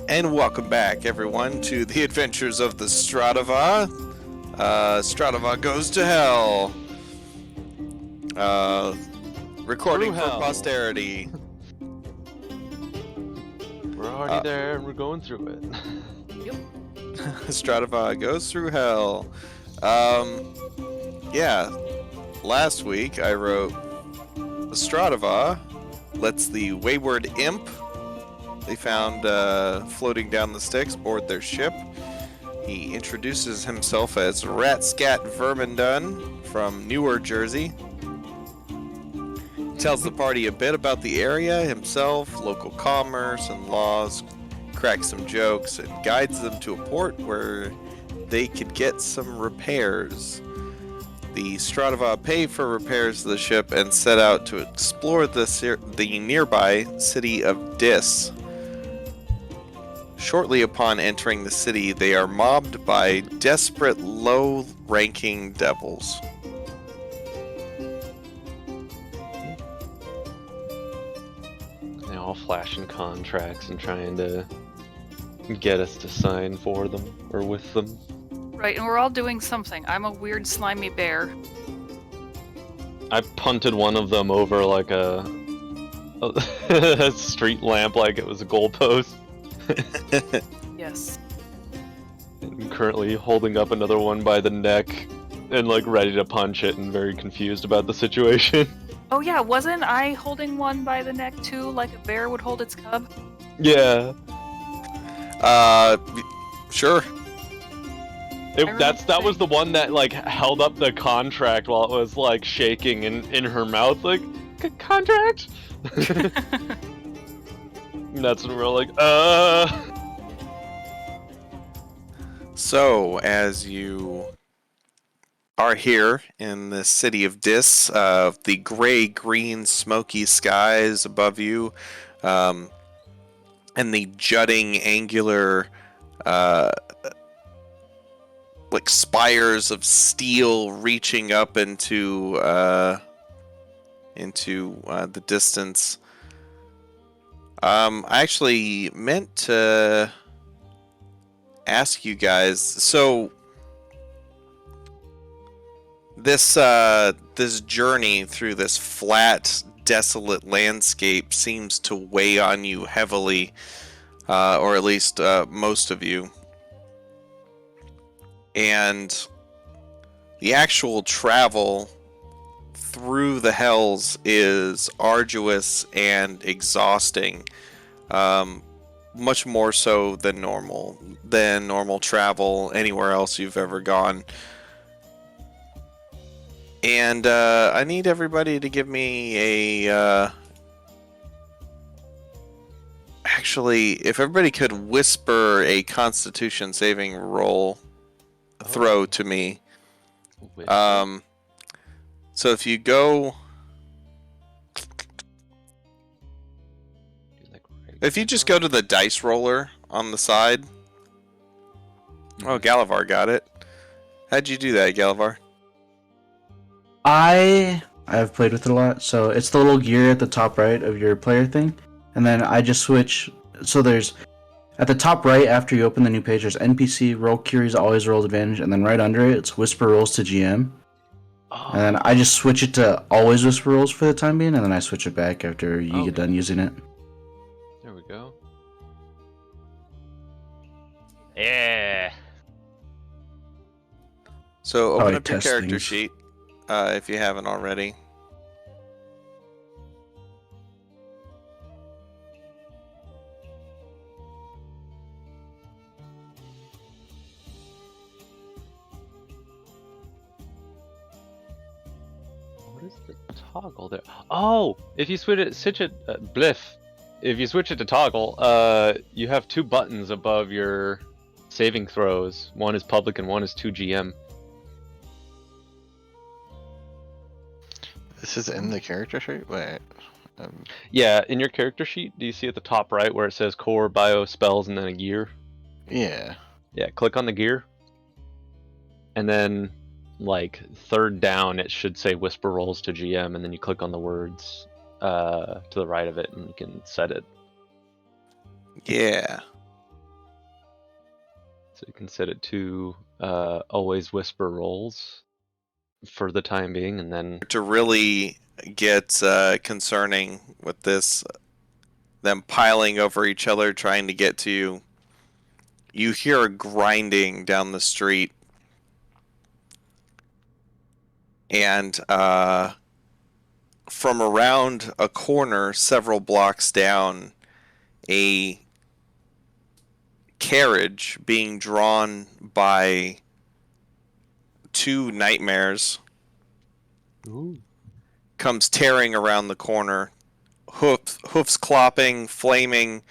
And welcome back, everyone, to the adventures of the Stradava. Stradava goes to hell. Recording Through for hell. posterity. We're already there and we're going through it. Stradava goes through hell. Yeah. Last week I wrote Stradava lets the wayward imp they found floating down the Styx board their ship. He introduces himself as Ratscat Vermindun from Newer, Jersey. Tells the party a bit about the area, himself, local commerce and laws, cracks some jokes, and guides them to a port where they could get some repairs. The Stradava pay for repairs to the ship and set out to explore the nearby city of Dis. Shortly upon entering the city, they are mobbed by desperate, low-ranking devils. They all flashing contracts and trying to get us to sign for them or with them. Right, and we're all doing something. I'm a weird slimy bear. I punted one of them over like a street lamp like it was a goalpost. Yes. I'm currently holding up another one by the neck and like ready to punch it and very confused about the situation. Oh yeah, wasn't I holding one by the neck too, like a bear would hold its cub? Yeah. Sure. That was the one that like held up the contract while it was like shaking in her mouth like contract. And that's when we're like, So, as you are here in the city of Dis, the gray-green smoky skies above you, and the jutting angular like spires of steel reaching up into the distance. I actually meant to ask you guys. So this journey through this flat, desolate landscape seems to weigh on you heavily, or at least most of you. And the actual travel through the hells is arduous and exhausting, much more so than normal travel anywhere else you've ever gone. And I need everybody to give me a actually, if everybody could whisper a Constitution saving roll throw to me. So if you go, if you just go to the dice roller on the side. Oh, Galavar got it. How'd you do that, Galavar? I've played with it a lot, so it's the little gear at the top right of your player thing, and then I just switch. So there's at the top right after you open the new page, there's NPC roll Curies always rolls advantage, and then right under it, it's whisper rolls to GM. And then I just switch it to always whisper rolls for the time being, and then I switch it back after you get done using it. There we go. Yeah. So open up your test character things. sheet if you haven't already. What is the toggle there? Oh, if you switch it, bliff. If you switch it to toggle, you have two buttons above your saving throws. One is public and one is 2GM. This is in the character sheet? Wait. Yeah, in your character sheet, do you see at the top right where it says core, bio, spells, and then a gear? Yeah. Yeah, click on the gear. And then, like, third down, it should say whisper rolls to GM, and then you click on the words to the right of it, and you can set it. Yeah. So you can set it to always whisper rolls for the time being, and then To really get concerning with this, them piling over each other, trying to get to you, you hear a grinding down the street. And from around a corner several blocks down, a carriage being drawn by two nightmares comes tearing around the corner, hoofs clopping, flaming.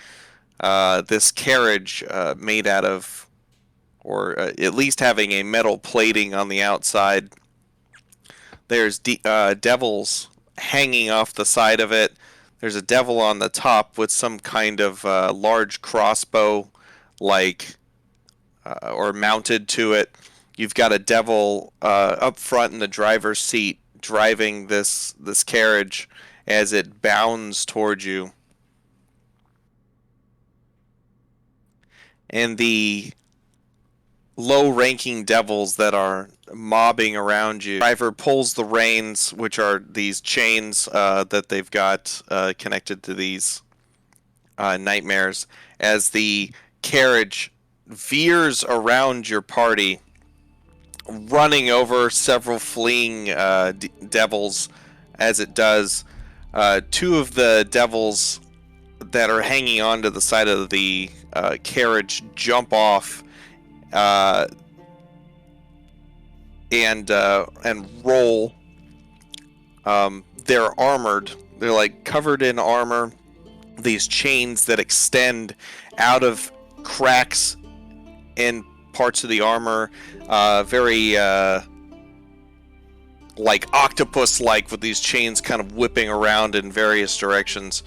This carriage made out of, or at least having a metal plating on the outside. There's devils hanging off the side of it. There's a devil on the top with some kind of large crossbow, or mounted to it. You've got a devil up front in the driver's seat driving this carriage as it bounds towards you. And the low-ranking devils that are mobbing around you. The driver pulls the reins, which are these chains that they've got connected to these nightmares, as the carriage veers around your party, running over several fleeing devils as it does. Two of the devils that are hanging onto the side of the carriage jump off and roll. They're armored. They're like covered in armor. These chains that extend out of cracks in parts of the armor, very like octopus-like, with these chains kind of whipping around in various directions.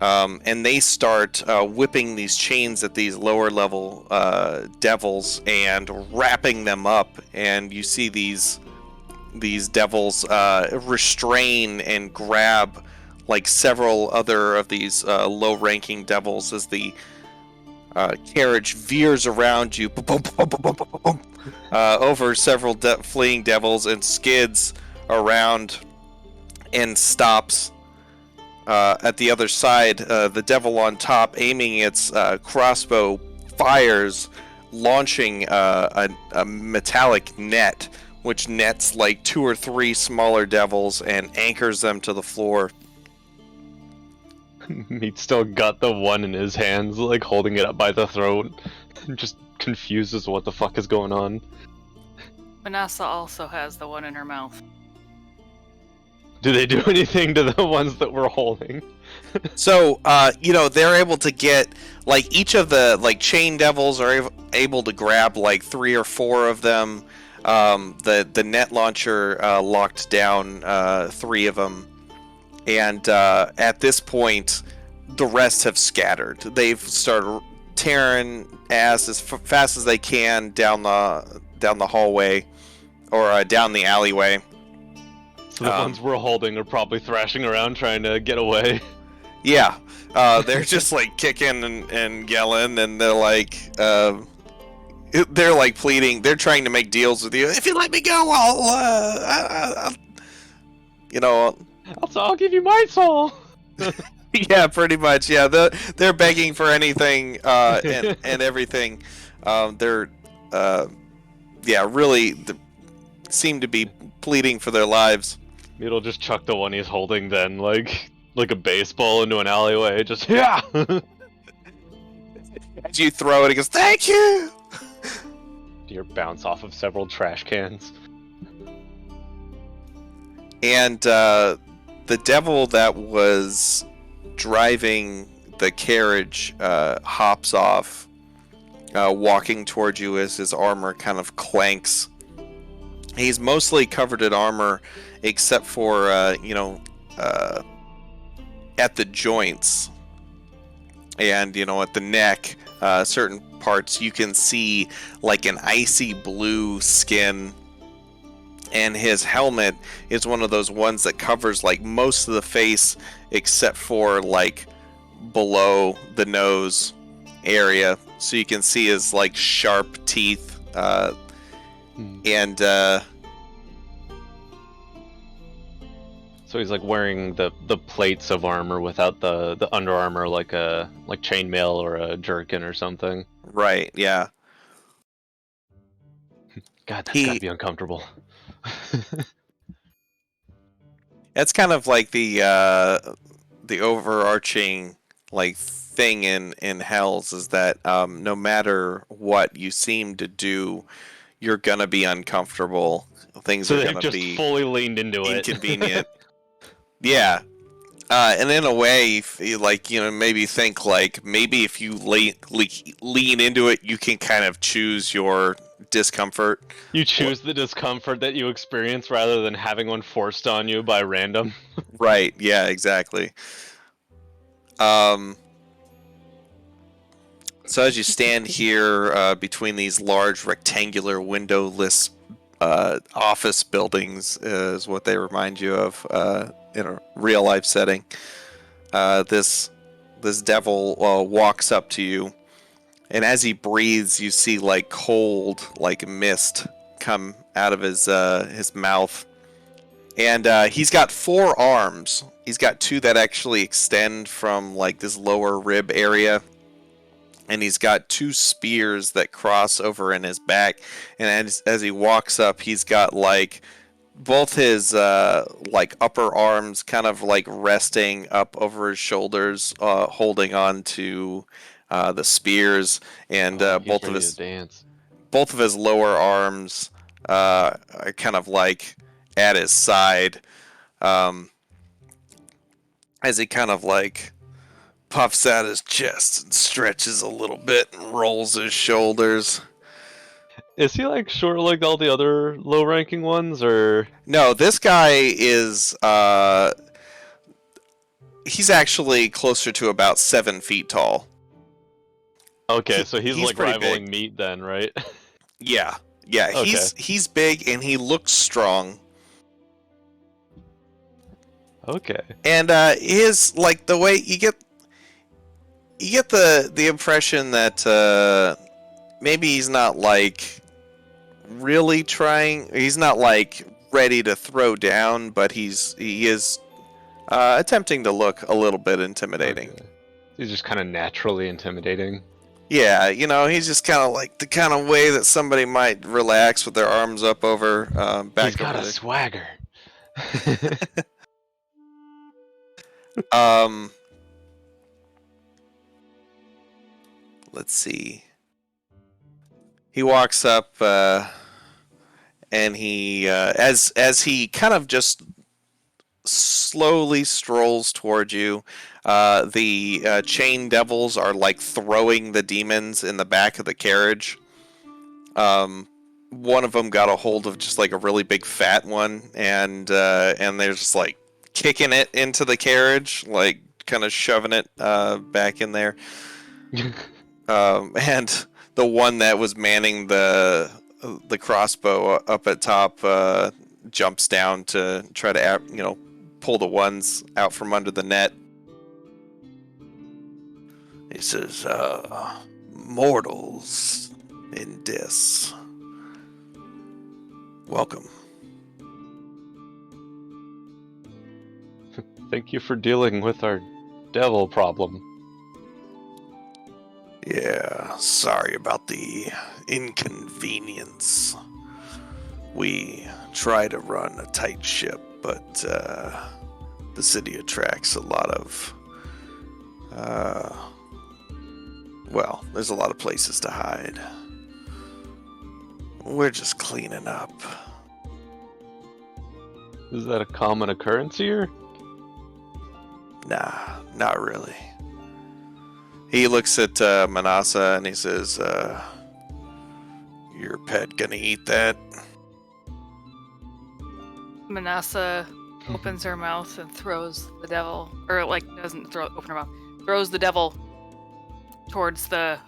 And they start whipping these chains at these lower level devils and wrapping them up. And you see these devils restrain and grab like several other of these low-ranking devils as the carriage veers around you over several fleeing devils and skids around and stops at the other side. The devil on top, aiming its crossbow, fires, launching a metallic net, which nets like 2 or 3 smaller devils and anchors them to the floor. He's still got the one in his hands, like holding it up by the throat, just confused as to what the fuck is going on. Vanessa also has the one in her mouth. Do they do anything to the ones that we're holding? So, they're able to get, like, each of the, like, chain devils are able to grab, like, 3 or 4 of them. The net launcher locked down 3 of them. And at this point, the rest have scattered. They've started tearing ass as fast as they can down the hallway, or down the alleyway. So the ones we're holding are probably thrashing around trying to get away. Yeah, they're just like kicking and yelling, and they're like pleading. They're trying to make deals with you. If you let me go, I'll give you my soul. Yeah, pretty much. Yeah, they're begging for anything and everything. They're really seem to be pleading for their lives. It'll just chuck the one he's holding then, like a baseball into an alleyway. Just yeah. As you throw it, it goes, "Thank you." You bounce off of several trash cans. And the devil that was driving the carriage hops off, walking towards you as his armor kind of clanks. He's mostly covered in armor, except for, at the joints and, at the neck, certain parts you can see like an icy blue skin. And his helmet is one of those ones that covers like most of the face, except for like below the nose area, so you can see his like sharp teeth, and So he's like wearing the plates of armor without the under armor, like chainmail or a jerkin or something. right, yeah. God, that's gotta be uncomfortable. That's kind of like the overarching like thing in Hells is that no matter what you seem to do, you're gonna be uncomfortable. Things So are they've gonna just be fully leaned into it. inconvenient. Yeah. And in a way, like, maybe think like maybe if you lean into it, you can kind of choose your discomfort. You choose the discomfort that you experience rather than having one forced on you by random. Right. Yeah. Exactly. So as you stand here between these large rectangular windowless office buildings, is what they remind you of in a real life setting. This devil walks up to you, and as he breathes, you see like cold, like mist come out of his mouth. And he's got 4 arms. He's got 2 that actually extend from like this lower rib area, and he's got 2 spears that cross over in his back. And as he walks up, he's got like both his like upper arms kind of like resting up over his shoulders, holding on to the spears, and He's ready to dance. both of his lower arms are kind of like at his side, as he kind of like puffs out his chest and stretches a little bit and rolls his shoulders. Is he like short like all the other low-ranking ones, or? No, this guy is he's actually closer to about 7 feet tall. Okay, so he's like pretty rivaling big. meat then, right? Yeah, yeah, Okay. he's big and he looks strong. Okay. And his like the way you get the impression that maybe he's not like really trying. He's not like ready to throw down, but he is attempting to look a little bit intimidating. Okay. He's just kind of naturally intimidating. Yeah, he's just kind of like the kind of way that somebody might relax with their arms up over back He's got over a there. swagger. Let's see. He walks up, and he, as he kind of just slowly strolls towards you, the chain devils are like throwing the demons in the back of the carriage. One of them got a hold of just like a really big fat one, and they're just like kicking it into the carriage, like kind of shoving it back in there. And the one that was manning the crossbow up at top jumps down to try to pull the ones out from under the net. He says, "Mortals in Dis, welcome." Thank you for dealing with our devil problem. Yeah, sorry about the inconvenience. We try to run a tight ship, but the city attracts a lot of there's a lot of places to hide. We're just cleaning up. Is that a common occurrence here? Nah, not really. He looks at Manasa and he says, "Your pet gonna eat that?" Manasa opens her mouth and throws the devil, or like doesn't open her mouth, throws the devil towards the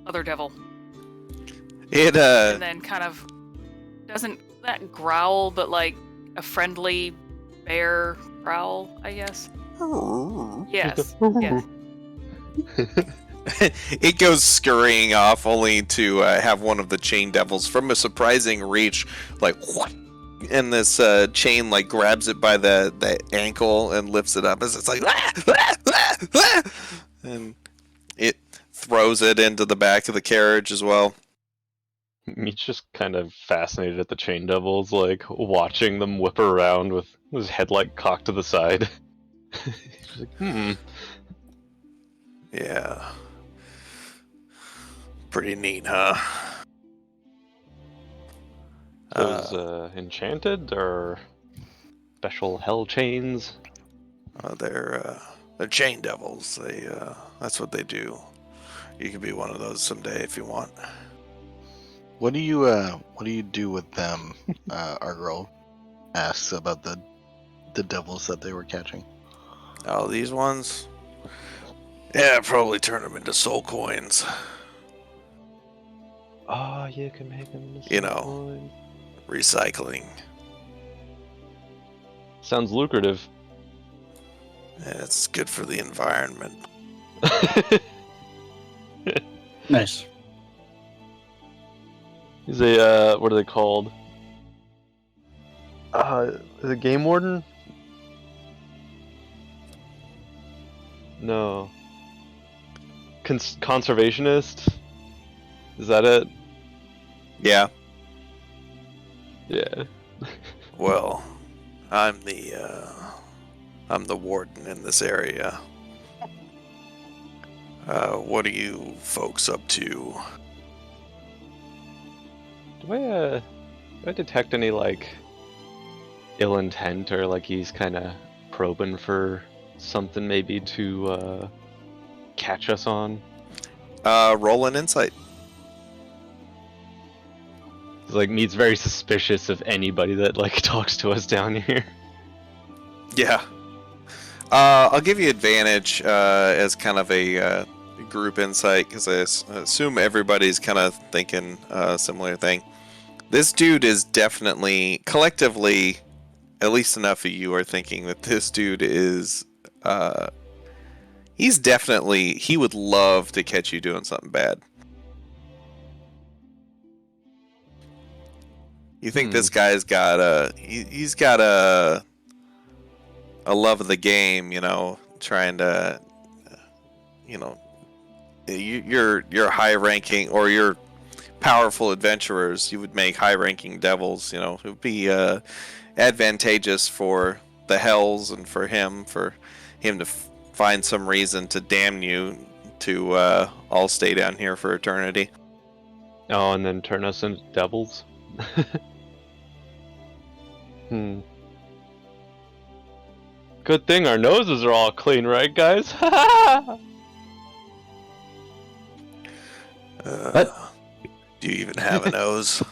other devil, It and then kind of doesn't that growl, but like a friendly bear growl, I guess. Yes. Yes. It goes scurrying off, only to have one of the chain devils from a surprising reach, like, and this chain like grabs it by the ankle and lifts it up as it's like, and it throws it into the back of the carriage as well. Meat's just kind of fascinated at the chain devils, like watching them whip around with his head like cocked to the side. He's like, Yeah. Pretty neat, huh? Those enchanted or special hell chains? They're chain devils. That's what they do. You could be one of those someday if you want. What do you do with them? Our girl asks about the devils that they were catching. Oh, these ones? Yeah, probably turn them into soul coins. Oh, you can make them into You soul know. coins. Recycling. Sounds lucrative. Yeah, it's good for the environment. Nice. He's a what are they called? Is it game warden? No. Conservationist? Is that it? Yeah. Yeah. Well, I'm the warden in this area. What are you folks up to? Do I detect any like ill intent or like he's kind of probing for something maybe to catch us on? Roll an insight. Like Mead's very suspicious of anybody that like talks to us down here. Yeah. I'll give you advantage as kind of a group insight because I assume everybody's kind of thinking a similar thing. This dude is definitely, collectively, at least enough of you are thinking that this dude is, he would love to catch you doing something bad. You think this guy's got he's got a love of the game, you know, trying to, you know, you're high ranking or you're powerful adventurers. You would make high ranking devils, you know. It would be advantageous for the hells and for him to find some reason to damn you to all stay down here for eternity. Oh, and then turn us into devils? Good thing our noses are all clean, right, guys? What? Do you even have a nose?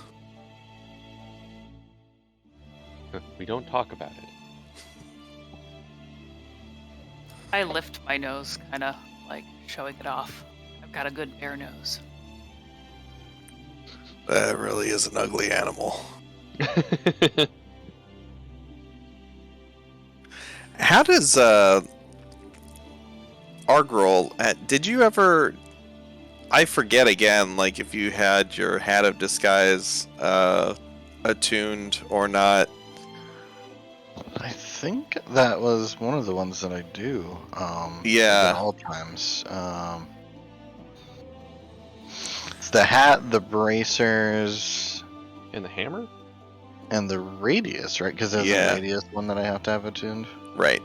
We don't talk about it. I lift my nose, kind of like showing it off. I've got a good bare nose. That really is an ugly animal. How does Argrol, did you ever, I forget again, like if you had your hat of disguise attuned or not? I think that was one of the ones that I do. Yeah. At all times. It's the hat, the bracers, And the hammer? and the radius, right? Because there's Yeah. a radius one that I have to have attuned. Right.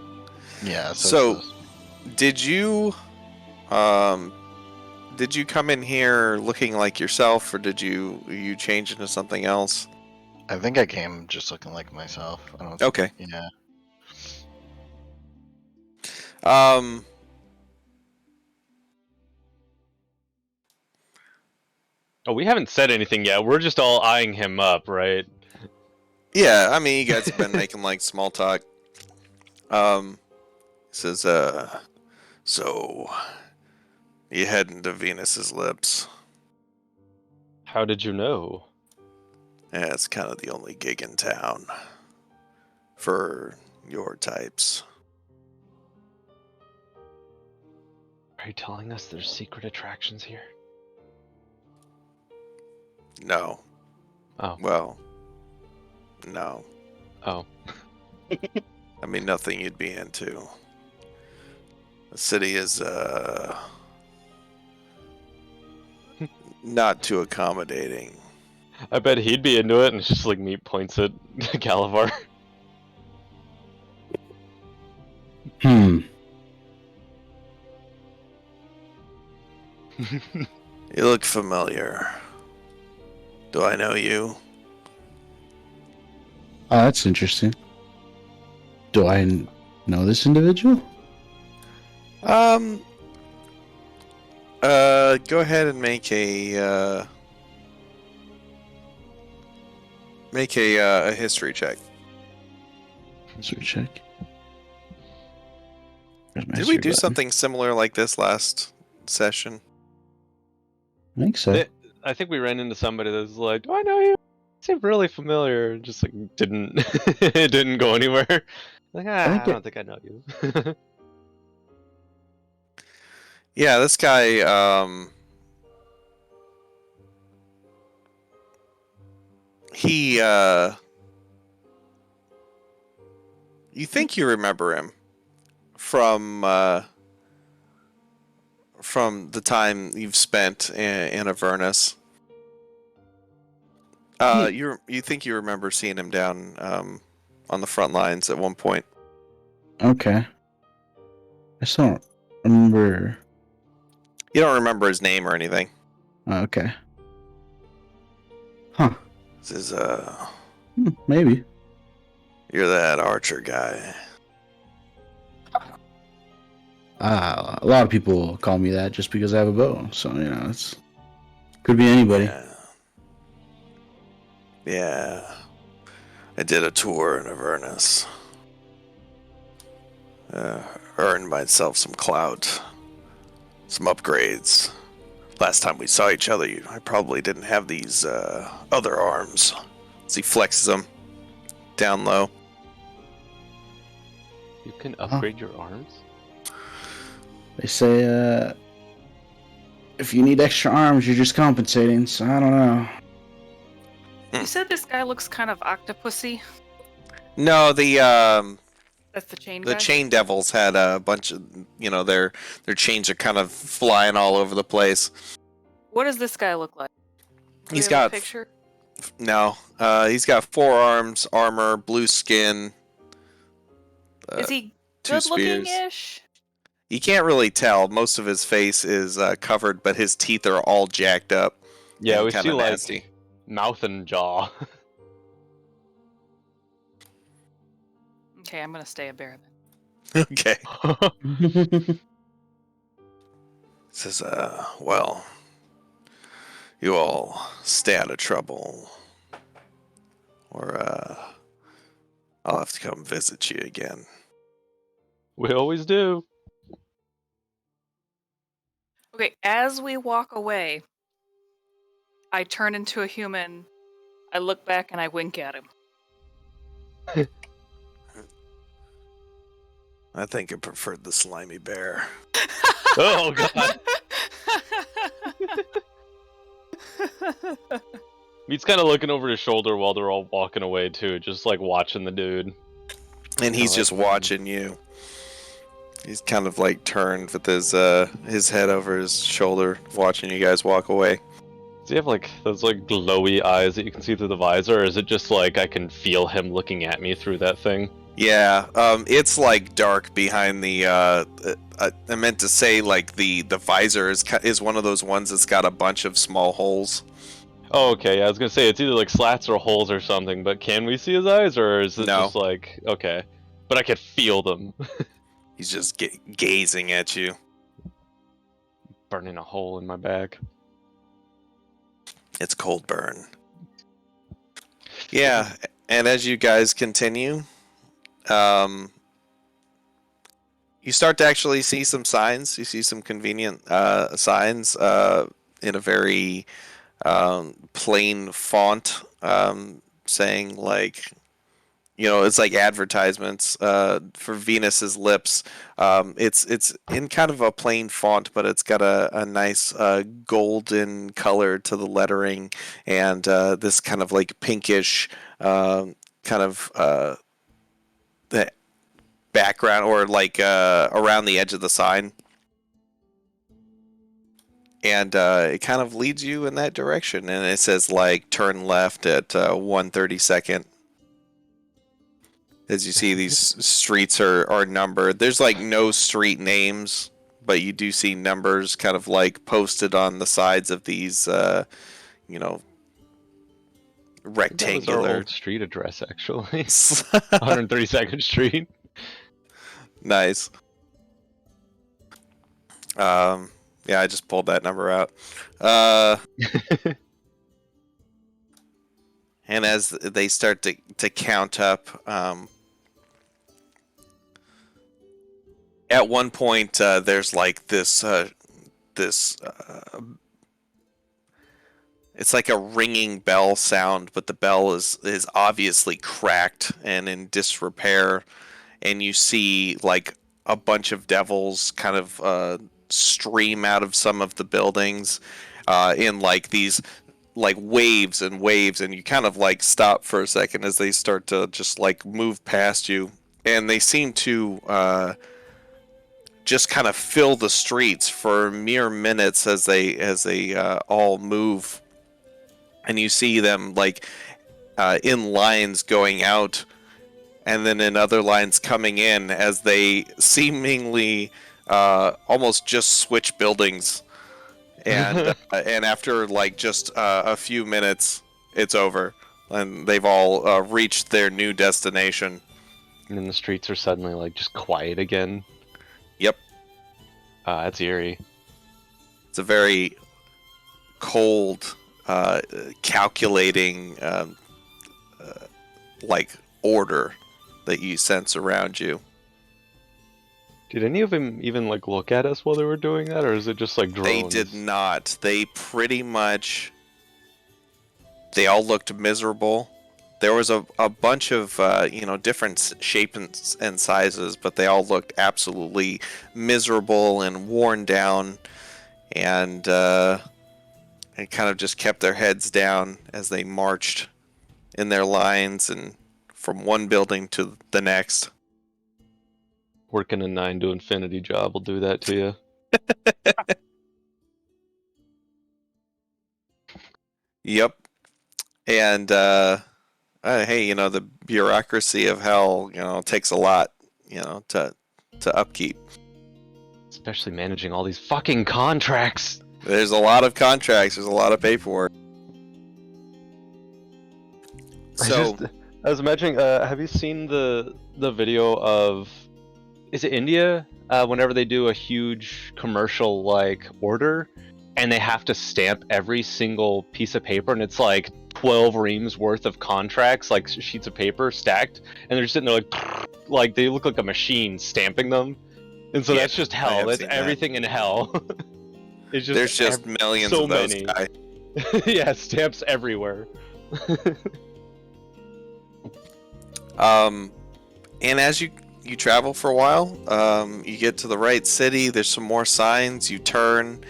Yeah. So- it's those. Did you come in here looking like yourself, or did you change into something else? I think I came just looking like myself. I don't. Okay. Yeah. Oh, we haven't said anything yet. We're just all eyeing him up, right? Yeah, I mean, you guys have been making like small talk. Says, so you heading to Venus's lips? How did you know? Yeah, it's kind of the only gig in town for your types. Are you telling us there's secret attractions here? No. Oh. Well, no. Oh. I mean, nothing you'd be into. The city is, not too accommodating. I bet he'd be into it, and it's just like Meat points at Galavar. You look familiar. Do I know you? Oh, that's interesting. Do I know this individual? Go ahead and make a history check. History check. Where's my Did we history do button? something similar like this last session? I think so. I think we ran into somebody that was like, "Do I know you? Seemed really familiar." Just like didn't it didn't go anywhere. Like, I don't think I know you. Yeah, this guy, he, you think you remember him from the time you've spent in Avernus. You think you remember seeing him down on the front lines at one point. Okay. I still don't remember. You don't remember his name or anything. Oh, okay. Huh. This is Maybe. you're that archer guy. A lot of people call me that just because I have a bow. So, it's could be anybody. Yeah. I did a tour in Avernus. Earned myself some clout, some upgrades. Last time we saw each other, I probably didn't have these other arms. As he flexes them down low. You can upgrade your arms? They say, if you need extra arms, you're just compensating. So I don't know. You said this guy looks kind of octopusy. No, That's the chain the guy? chain devils had a bunch of, their chains are kind of flying all over the place. What does this guy look like? Do we He's have got a picture. No, he's got 4 arms, armor, blue skin. Is he 2 good looking spears. ish? You can't really tell. Most of his face is covered, but his teeth are all jacked up. Yeah, and we kinda see like nasty. mouth and jaw. Okay, I'm gonna stay a bear then. Okay. Says, well, you all stay out of trouble, or I'll have to come visit you again. We always do. Okay, as we walk away, I turn into a human, I look back and I wink at him. I think I preferred the slimy bear. Oh god. Meat's kind of looking over his shoulder while they're all walking away too, just like watching the dude. And he's like just that. watching you. He's kind of like turned with his head over his shoulder, watching you guys walk away. Does he have like those like glowy eyes that you can see through the visor, or is it just like I can feel him looking at me through that thing? Yeah, it's like dark behind the. I meant to say like the visor is one of those ones that's got a bunch of small holes. Oh, okay. Yeah, I was gonna say it's either like slats or holes or something, but can we see his eyes, or is it No. just like okay? But I can feel them. He's just gazing at you. Burning a hole in my back. It's cold burn. Yeah, and as you guys continue, you start to actually see some signs. You see some convenient signs in a very plain font saying like, it's like advertisements for Venus's lips. It's in kind of a plain font, but it's got a nice golden color to the lettering, and this kind of like pinkish kind of the background, or like around the edge of the sign. And it kind of leads you in that direction, and it says like turn left at 132nd. As you see, these streets are numbered. There's like no street names, but you do see numbers kind of like posted on the sides of these, That was our rectangular. old street address, actually. 132nd Street. Nice. Yeah, I just pulled that number out. And as they start to count up, at one point there's like this it's like a ringing bell sound, but the bell is obviously cracked and in disrepair, and you see like a bunch of devils kind of stream out of some of the buildings in like these like waves and waves, and you kind of like stop for a second as they start to just like move past you, and they seem to just kind of fill the streets for mere minutes as they all move, and you see them like in lines going out, and then in other lines coming in as they seemingly almost just switch buildings. And and after like just a few minutes, it's over, and they've all reached their new destination. And then the streets are suddenly like just quiet again. Yep, That's eerie. it's a very cold, calculating, like order that you sense around you. Did any of them even like look at us while they were doing that, or is it just like drones? They did not. They pretty much. They all looked miserable. There was a bunch of different shapes and sizes, but they all looked absolutely miserable and worn down, and kind of just kept their heads down as they marched in their lines and from one building to the next. Working a 9 to infinity job will do that to you. Yep. And hey, the bureaucracy of hell, takes a lot, to upkeep. Especially managing all these fucking contracts. There's a lot of contracts. There's a lot of paperwork. So I was imagining. Have you seen the video of? Is it India? Whenever they do a huge commercial like order, and they have to stamp every single piece of paper, and it's like 12 reams worth of contracts, like sheets of paper stacked, and they're sitting there like they look like a machine stamping them, and so that's just hell. That's everything in hell. It's just there's just millions so of those many. guys. Yeah, stamps everywhere. And as you travel for a while, you get to the right city. There's some more signs. You turn.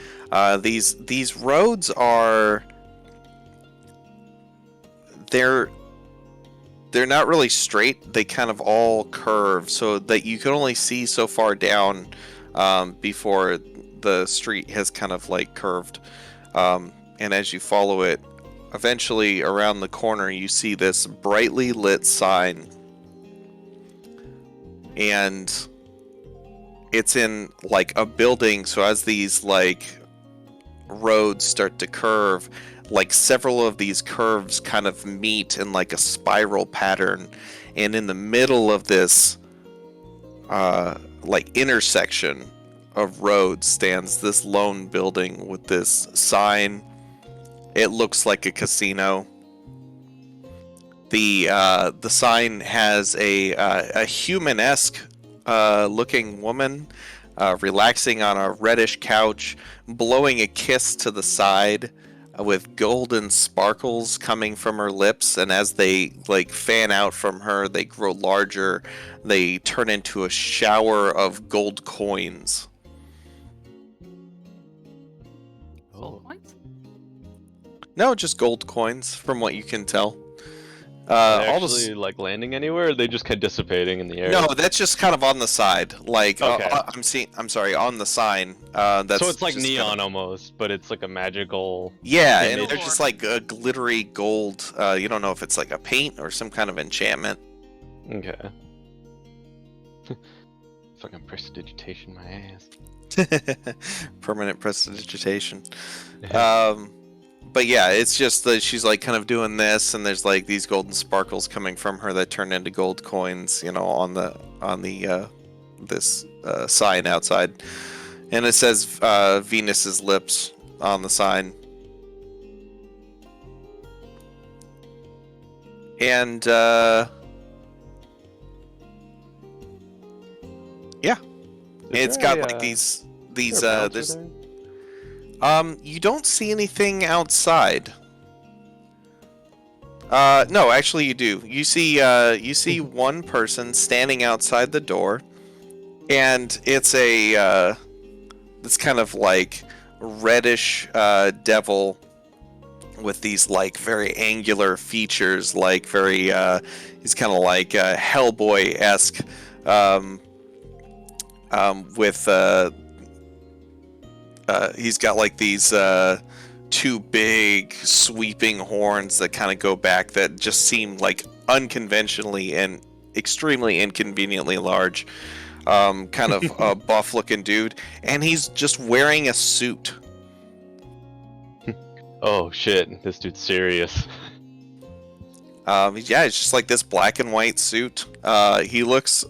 These roads are they're not really straight. They kind of all curve, so that you can only see so far down before the street has kind of like curved. And as you follow it, eventually around the corner, you see this brightly lit sign. And it's in like a building, so as these like roads start to curve, like several of these curves kind of meet in like a spiral pattern, and in the middle of this like intersection of roads stands this lone building with this sign. It looks like a casino. The sign has a human-esque looking woman relaxing on a reddish couch, blowing a kiss to the side with golden sparkles coming from her lips, and as they like fan out from her, they grow larger. They turn into a shower of gold coins. Gold coins? No, just gold coins, from what you can tell. Are they all the actually like landing anywhere, or are they just kind of dissipating in the air? No, that's just kind of on the side. Like Okay. I'm sorry, on the sign. That's so it's like just neon kind of- almost, but it's like a magical. Yeah, and image. they're just like a glittery gold. You don't know if it's like a paint or some kind of enchantment. Okay. Fucking prestidigitation my ass. Permanent prestidigitation. But yeah, it's just that she's like kind of doing this, and there's like these golden sparkles coming from her that turn into gold coins, you know, on the this sign outside, and it says Venus's lips on the sign. And yeah, it's got like these this. You don't see anything outside. No, actually you do. You see one person standing outside the door, and it's this kind of like reddish devil with these like very angular features, like very he's kind of like Hellboy-esque, with he's got like these two big sweeping horns that kind of go back that just seem like unconventionally and extremely inconveniently large. Kind of a buff looking dude, and he's just wearing a suit. Oh shit, this dude's serious. Yeah, it's just like this black and white suit. He looks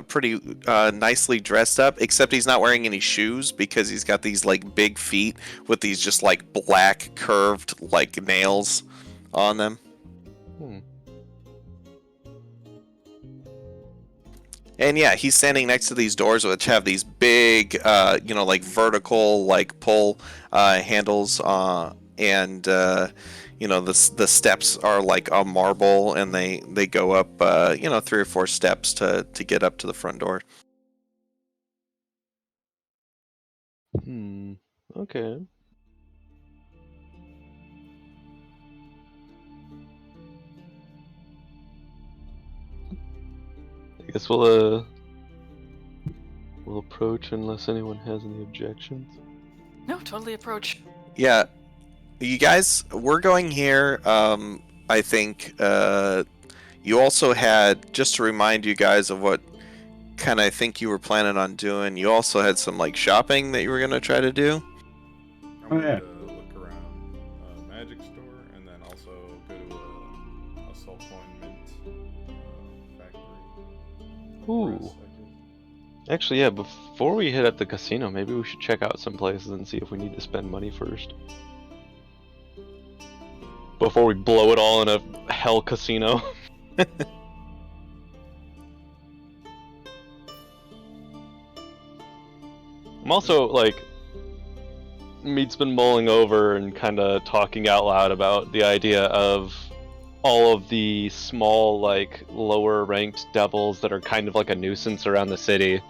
pretty nicely dressed up, except he's not wearing any shoes because he's got these like big feet with these just like black curved like nails on them. And yeah, he's standing next to these doors which have these big, like vertical like pull handles, and the steps are like a marble, and they go up 3 or 4 steps to get up to the front door. Okay. I guess we'll approach unless anyone has any objections. No, totally approach. Yeah, you guys, we're going here. I think you also had, just to remind you guys of what kind of I think you were planning on doing, you also had some like shopping that you were gonna try to do. I wanted to look around a magic store and then also go to a soul coin mint factory. Ooh. Actually, yeah, before we hit up the casino, maybe we should check out some places and see if we need to spend money first. Before we blow it all in a hell casino. I'm also, like, Meat's been mulling over and kind of talking out loud about the idea of all of the small, like, lower-ranked devils that are kind of like a nuisance around the city,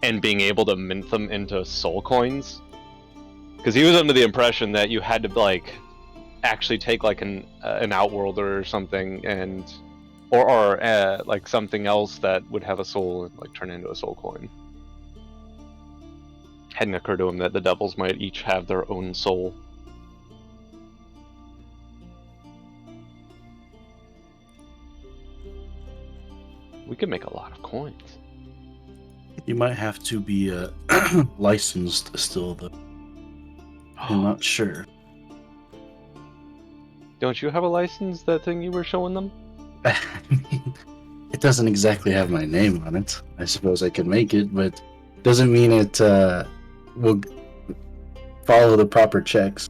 and being able to mint them into soul coins. Because he was under the impression that you had to, like, actually take, like, an outworlder or something, and or like something else that would have a soul and like turn into a soul coin. Hadn't occurred to him that the devils might each have their own soul. We could make a lot of coins. You might have to be licensed still, though. I'm not sure. Don't you have a license, that thing you were showing them? It doesn't exactly have my name on it. I suppose I could make it, but doesn't mean it will follow the proper checks.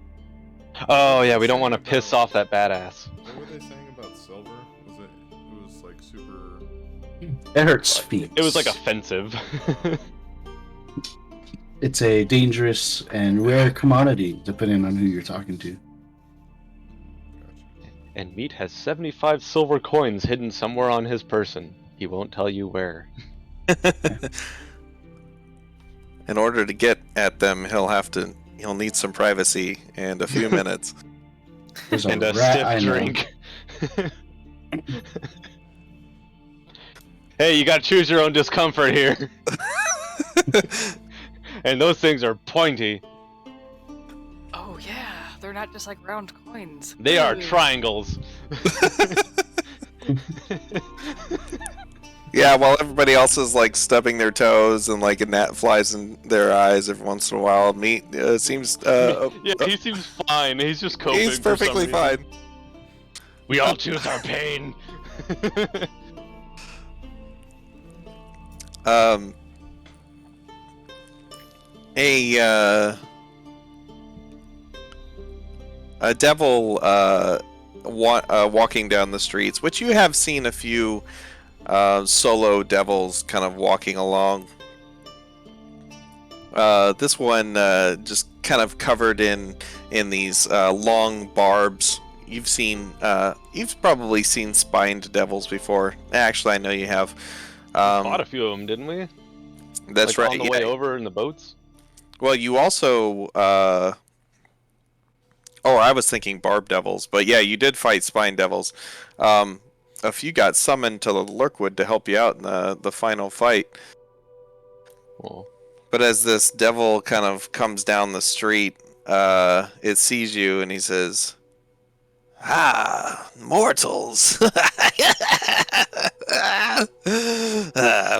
Oh yeah, we don't want to piss off that badass. What were they saying about silver? It was like super... It hurts feet. It was like offensive. It's a dangerous and rare commodity, depending on who you're talking to. And Meat has 75 silver coins hidden somewhere on his person. He won't tell you where. In order to get at them, he'll need some privacy and a few minutes. There's And a rat I stiff know. drink. Hey, you gotta choose your own discomfort here. And those things are pointy. Oh yeah, they're not just like round coins. They are Ooh. triangles. Yeah, while everybody else is like stubbing their toes and like a gnat flies in their eyes every once in a while, Meat seems Yeah, he seems fine. He's just coping. he's for some perfectly reason. fine. We all choose our pain. A devil walking down the streets, which you have seen a few solo devils kind of walking along. This one just kind of covered in these long barbs. You've probably seen spined devils before. Actually, I know you have. Fought a few of them, didn't we? That's Like right. On the way over in the boats. Well, you also. Oh, I was thinking barb devils, but yeah, you did fight spine devils. A few got summoned to the Lurkwood to help you out in the final fight. Well, But as this devil kind of comes down the street, it sees you and he says, "Ah, mortals!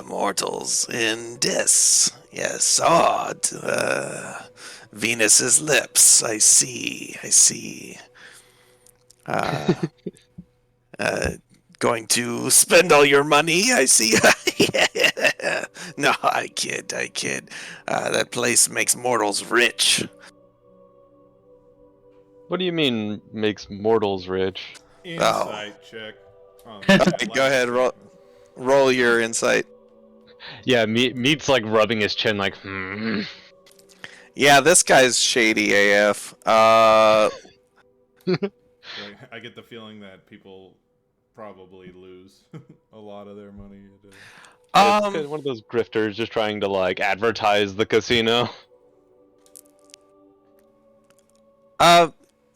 Mortals in this. Yes, odd. Venus's lips. I see. Going to spend all your money, I see. No, I kid. That place makes mortals rich. what do you mean makes mortals rich? Insight check. Go ahead, roll your insight. Yeah, Meat's like rubbing his chin like, Yeah, this guy's shady AF. Like, I get the feeling that people probably lose a lot of their money. It's kind of one of those grifters just trying to like advertise the casino.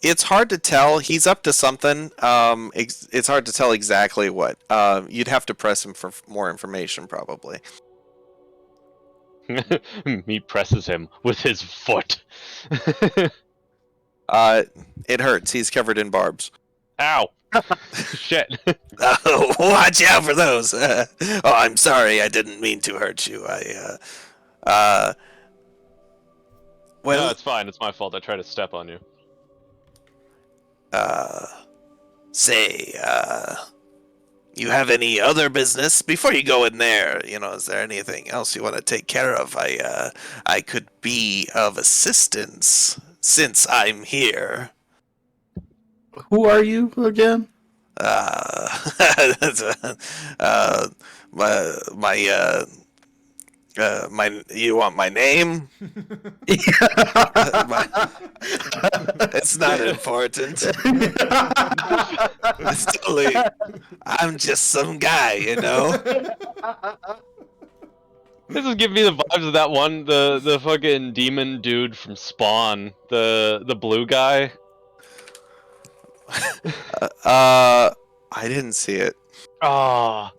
It's hard to tell. He's up to something. It's hard to tell exactly what. You'd have to press him for more information, probably. Meat presses him with his foot. It hurts. He's covered in barbs. Ow! Shit. Oh, watch out for those. Oh, I'm sorry. I didn't mean to hurt you. Well, No, it's fine. It's my fault. I tried to step on you. You have any other business before you go in there? Is there anything else you want to take care of? I could be of assistance since I'm here. Who are you again? You want my name? It's not important. It's totally, I'm just some guy, This is giving me the vibes of that one, the fucking demon dude from Spawn, the blue guy. I didn't see it. Ah,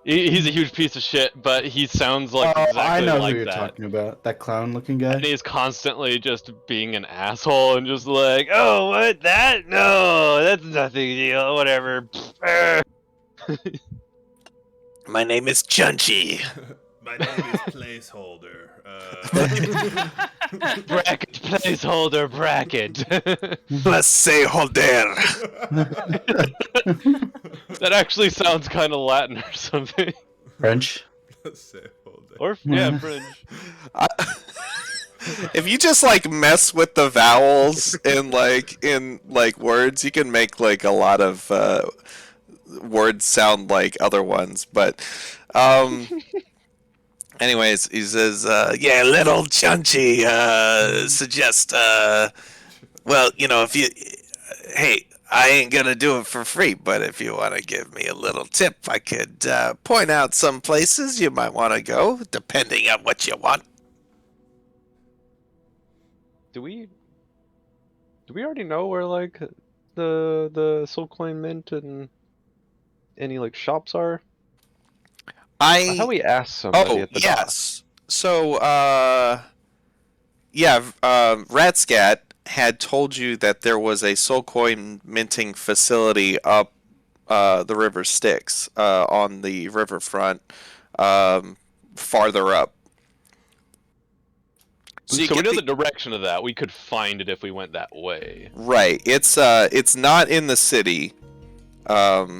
he's a huge piece of shit, but he sounds like exactly I know like who you're that. talking about. That clown-looking guy. And he's constantly just being an asshole and just like, oh, what, that? No, that's nothing deal, whatever. My name is Chunchy. My name is Placeholder. Bracket, placeholder, bracket. Let's say holder. That actually sounds kind of Latin or something. French. Placeholder. Or, yeah, French. If you just like mess with the vowels in words, you can make like a lot of words sound like other ones. But anyways, he says, yeah, little Chunchy suggest well, if you hey, I ain't gonna do it for free, but if you want to give me a little tip, I could point out some places you might want to go, depending on what you want. Do we already know where like the Soul Coin Mint and any like shops are? I thought we asked somebody at the dock. yes. So, Ratscat had told you that there was a soul coin minting facility up the river Styx on the riverfront, farther up. So you we get know the direction of that. We could find it if we went that way. right. It's not in the city, but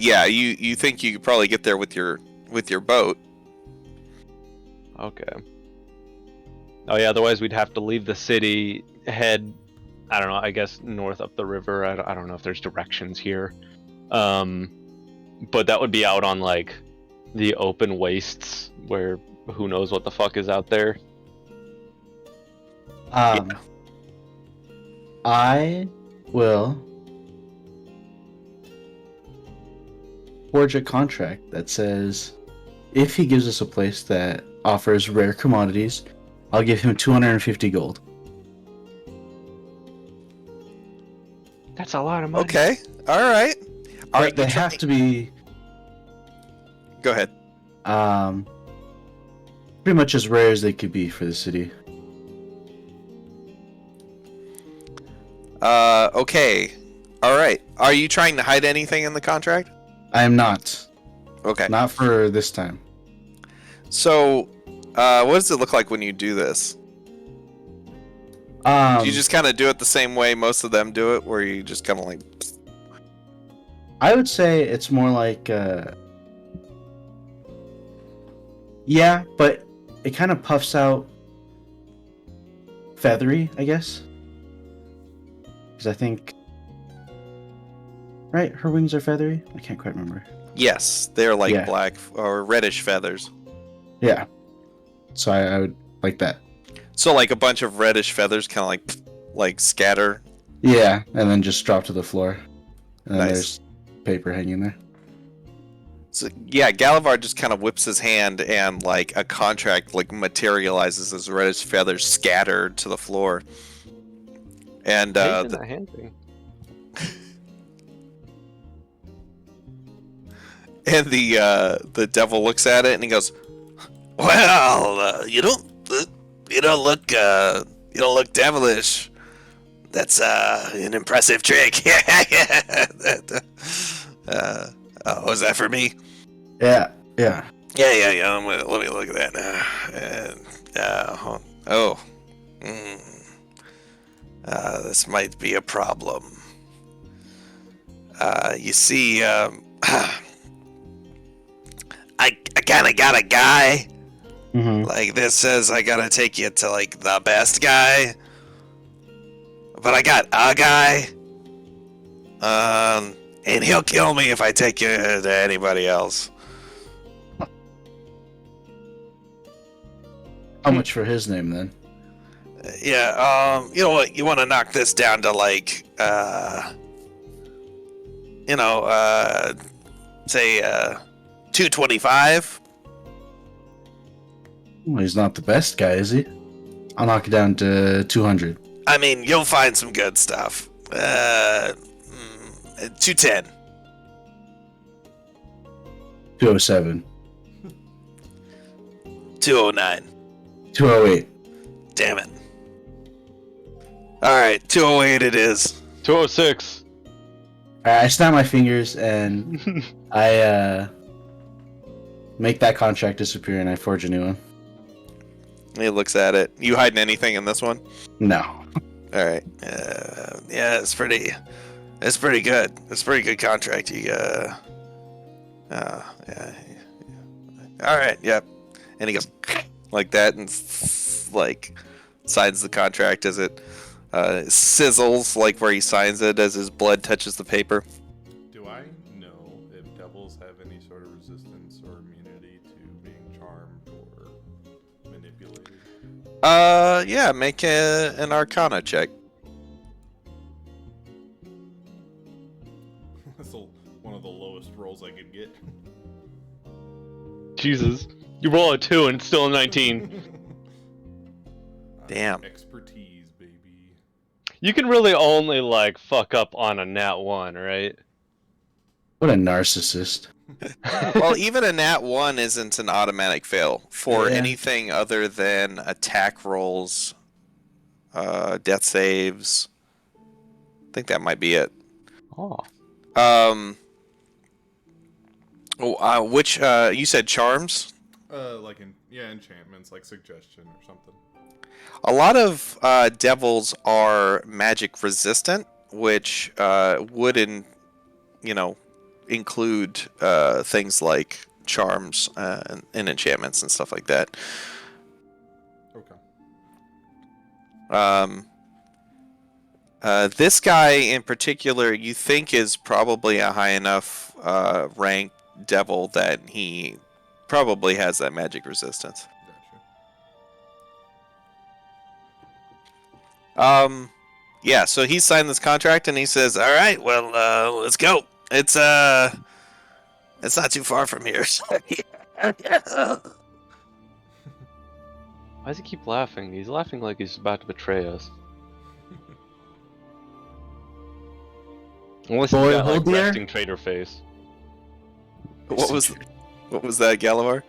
yeah, you think you could probably get there with your boat. Okay. Oh yeah, otherwise we'd have to leave the city, head, I don't know, I guess north up the river. I don't know if there's directions here. But that would be out on like the open wastes where who knows what the fuck is out there. I will forge a contract that says if he gives us a place that offers rare commodities, I'll give him 250 gold. That's a lot of money. Okay. All right. But they have to be Go ahead. pretty much as rare as they could be for the city. Okay. All right. Are you trying to hide anything in the contract? I am not. Okay. Not for this time. So, what does it look like when you do this? Do you just kind of do it the same way most of them do it, where you just kind of like... I would say it's more like, yeah, but it kind of puffs out feathery, I guess. Because I think, right? Her wings are feathery? I can't quite remember. Yes, they're like Yeah. black or reddish feathers. Yeah. So I would like that. So like a bunch of reddish feathers kind of like scatter. Yeah, and then just drop to the floor. And then Nice. there's paper hanging there. So yeah, Galavar just kind of whips his hand and like a contract like materializes as reddish feathers scattered to the floor. And Hey, that hand thing. and the devil looks at it and he goes, "Well, you don't look devilish. That's an impressive trick." Was that for me? Yeah. Yeah. Let me look at that now. This might be a problem. You see, I kind of got a guy. Mm-hmm. Like this says I gotta take you to like the best guy. But I got a guy. And he'll kill me if I take you to anybody else. How much for his name then? Yeah, you know what? You want to knock this down to like, say, 225? Well, he's not the best guy, is he? I'll knock it down to 200. I mean, you'll find some good stuff. 210. 207. 209. 208. Damn it. Alright, 208 it is. 206. Alright, I snap my fingers and I make that contract disappear and I forge a new one. He looks at it. You hiding anything in this one? No. Alright. Yeah, it's pretty good. It's a pretty good contract. You, yeah. Alright, yep. And he goes like that and like signs the contract as it sizzles like where he signs it as his blood touches the paper. Do I know if devils have any sort of resistance or immunity to being charmed or manipulated? Yeah, make an Arcana check. Jesus. You roll a 2 and it's still a 19. Damn. Expertise, baby. You can really only, like, fuck up on a nat 1, right? What a narcissist. Well, even a nat 1 isn't an automatic fail for Yeah. anything other than attack rolls, death saves. I think that might be it. Oh. Which you said charms? Like enchantments, like suggestion or something. A lot of devils are magic resistant, which would include things like charms and enchantments and stuff like that. Okay. This guy in particular, you think is probably a high enough rank devil that he probably has that magic resistance. Gotcha. Yeah, so he signed this contract and he says, "All right, well, let's go. It's not too far from here." Why does he keep laughing? He's laughing like he's about to betray us. Unless he's Boy, got, like, hold there. resting traitor face. What was that, Galavar?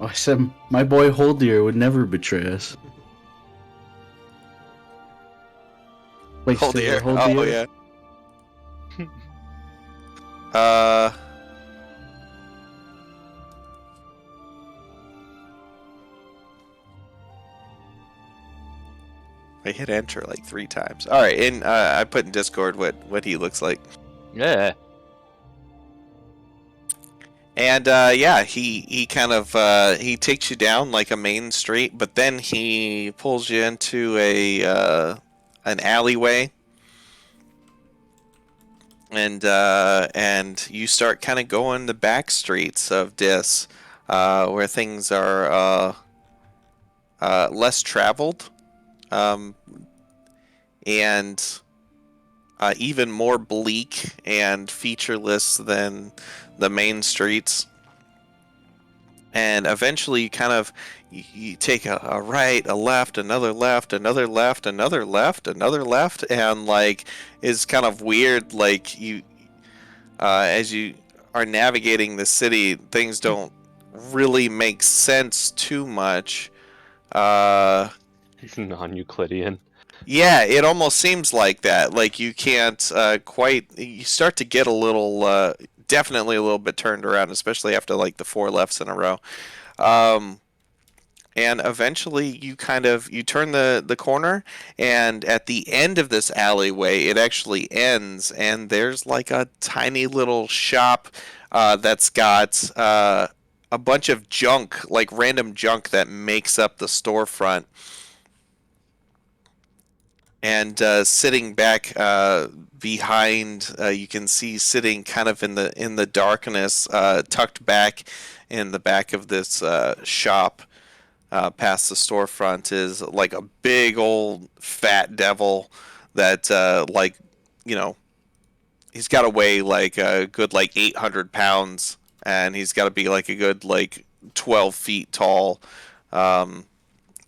I said my boy Holdier would never betray us. Like Hold the air. Oh yeah. I hit enter like 3 times. All right, and I put in Discord what he looks like. Yeah. And he kind of he takes you down like a main street, but then he pulls you into an alleyway, and you start kind of going the back streets of Dis, where things are less traveled, and even more bleak and featureless than the main streets. And eventually you take a right, a left, another left, another left, another left, another left, and like is kind of weird. Like you, as you are navigating the city, things don't really make sense too much. He's non-Euclidean. Yeah, it almost seems like that. Like you can't quite. You start to get a little, definitely a little bit turned around, especially after like the 4 lefts in a row. And eventually you turn the corner, and at the end of this alleyway, it actually ends, and there's like a tiny little shop that's got a bunch of junk, like random junk that makes up the storefront. And sitting back behind, you can see sitting kind of in the darkness, tucked back in the back of this shop, past the storefront, is like a big old fat devil that, he's got to weigh like a good like 800 pounds, and he's got to be like a good like 12 feet tall.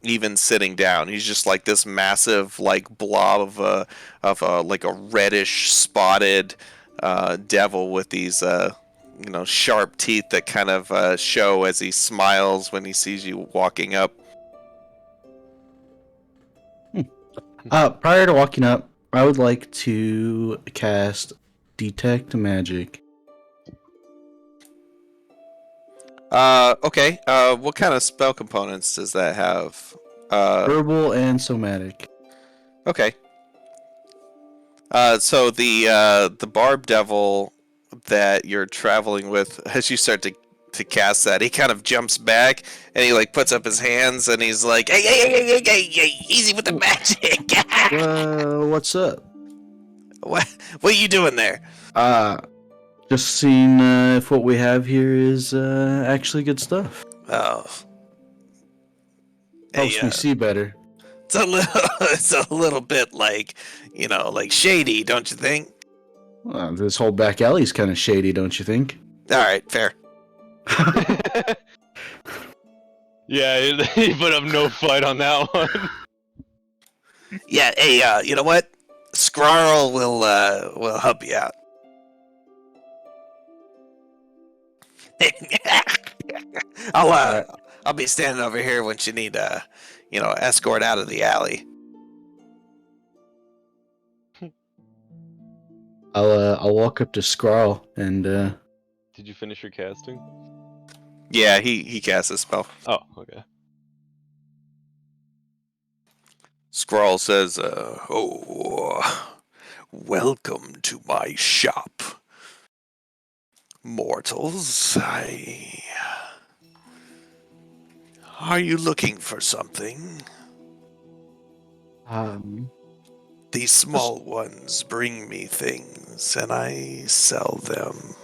Even sitting down, he's just like this massive like blob of a like a reddish spotted devil with these sharp teeth that kind of show as he smiles when he sees you walking up. Prior to walking up, I would like to cast Detect Magic. Okay. What kind of spell components does that have? Verbal and somatic. Okay. So the barb devil that you're traveling with, as you start to cast that, he kind of jumps back and he like puts up his hands and he's like, hey, easy with the magic. What's up? What are you doing there? Just seeing if what we have here is actually good stuff. Oh. Helps me see better. It's a little bit like, like shady, don't you think? This whole back alley's kind of shady, don't you think? All right, fair. Yeah, he put up no fight on that one. Yeah, hey, you know what? Squirrel will help you out. I'll be standing over here once you need escort out of the alley. I'll walk up to Scrawl and Did you finish your casting? Yeah, he casts a spell. Oh, okay. Squirrel says, welcome to my shop, mortals. Are you looking for something? These small ones bring me things, and I sell them.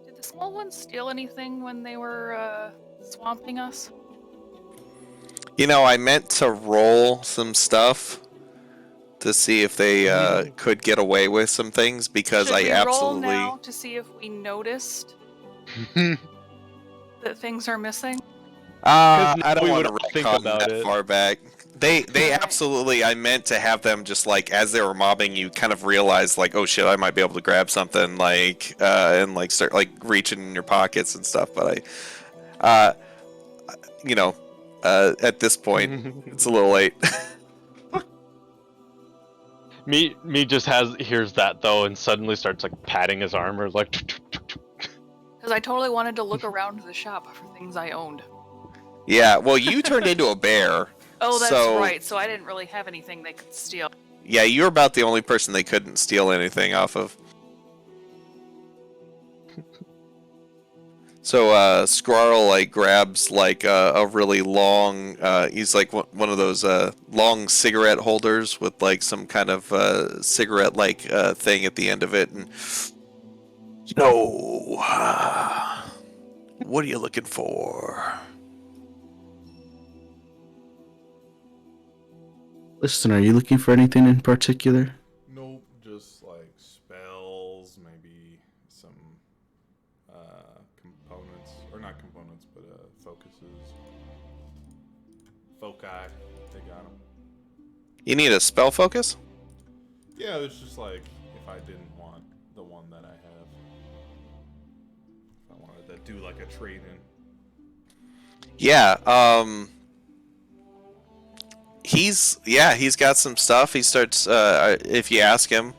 Did the small ones steal anything when they were swamping us? You know, I meant to roll some stuff to see if they could get away with some things because Should I we absolutely. roll now to see if we noticed that things are missing? I now don't we want to would think retcon about that it. far back. They Alright. absolutely. I meant to have them just like as they were mobbing you, kind of realize like, oh shit, I might be able to grab something like and like start like reaching in your pockets and stuff. But at this point, it's a little late. Me just hears that though and suddenly starts like patting his armor like Because I totally wanted to look around the shop for things I owned. Yeah, well, you turned into a bear. Oh, that's So- right. So I didn't really have anything they could steal. Yeah, you're about the only person they couldn't steal anything off of. So Squirrel like grabs like a really long. He's like one of those long cigarette holders with like some kind of cigarette like thing at the end of it. And so, what are you looking for? listen, are you looking for anything in particular? Nope, just like spells, maybe some components, or not components, but focuses. Foci, they got them. You need a spell focus? Yeah, it's just like if I didn't want the one that I have. If I wanted to do like a trade in. Yeah, he's got some stuff. He starts if you ask him,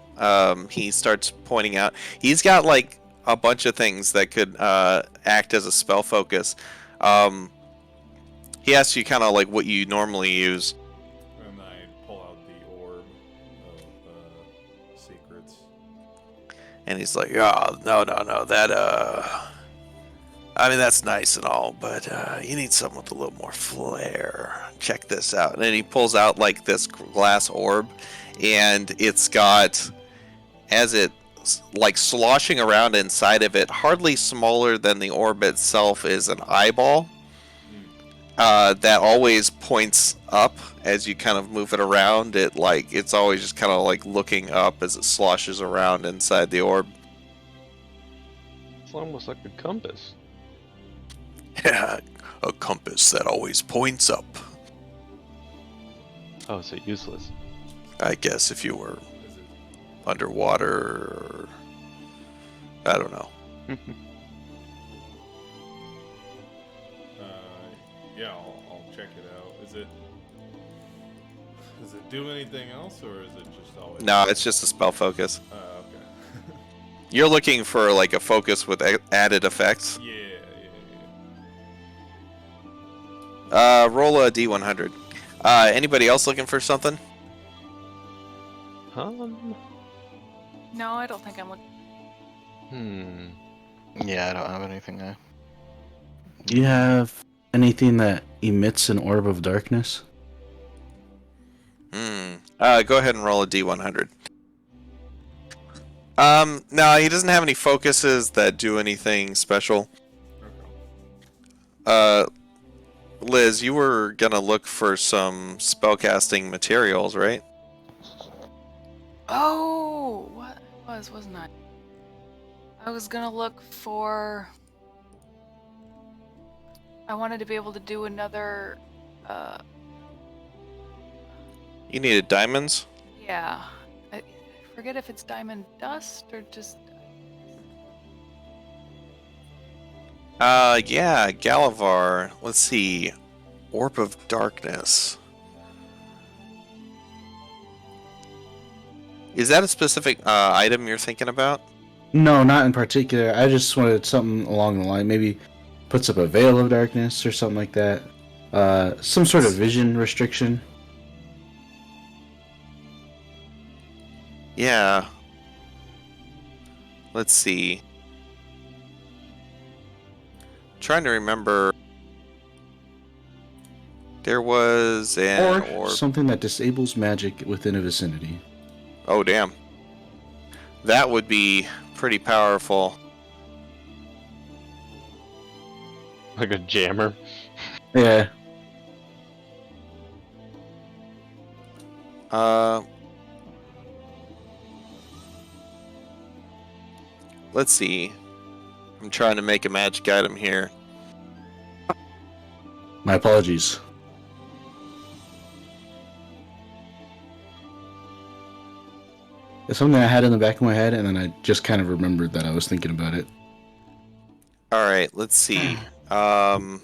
he starts pointing out. He's got like a bunch of things that could act as a spell focus. He asks you kind of like what you normally use. And I pull out the orb of secrets. And he's like, oh, no, that, I mean, that's nice and all, but you need something with a little more flair. Check this out. And then he pulls out, like, this glass orb, and it's got, as it, like, sloshing around inside of it, hardly smaller than the orb itself is an eyeball that always points up as you kind of move it around. It's always just kind of, like, looking up as it sloshes around inside the orb. it's almost like a compass. Yeah, a compass that always points up. Oh, so useless. I guess if you were Is it? underwater, or I don't know. Yeah, I'll check it out. Does it do anything else, or is it just always? No, it's just a spell focus. Okay. You're looking for like a focus with added effects. yeah. Roll a d100. Anybody else looking for something? No, I don't think I'm looking. Yeah, I don't have anything there. Do you have anything that emits an orb of darkness? Go ahead and roll a d100. No, he doesn't have any focuses that do anything special. Okay. Liz, you were gonna look for some spellcasting materials, right? Oh, what was, wasn't I? I was gonna look for. I wanted to be able to do another. You needed diamonds? Yeah. I forget if it's diamond dust or just. Yeah, Galavar. Let's see. Orb of Darkness. Is that a specific item you're thinking about? No, not in particular. I just wanted something along the line. Maybe puts up a veil of darkness or something like that. Some sort of vision restriction. Yeah. Let's see. Trying to remember. There was an Or orb. something that disables magic within a vicinity. Oh, damn. That would be pretty powerful. Like a jammer. Yeah. Let's see. I'm trying to make a magic item here. My apologies. It's something I had in the back of my head, and then I just kind of remembered that I was thinking about it. All right, let's see. What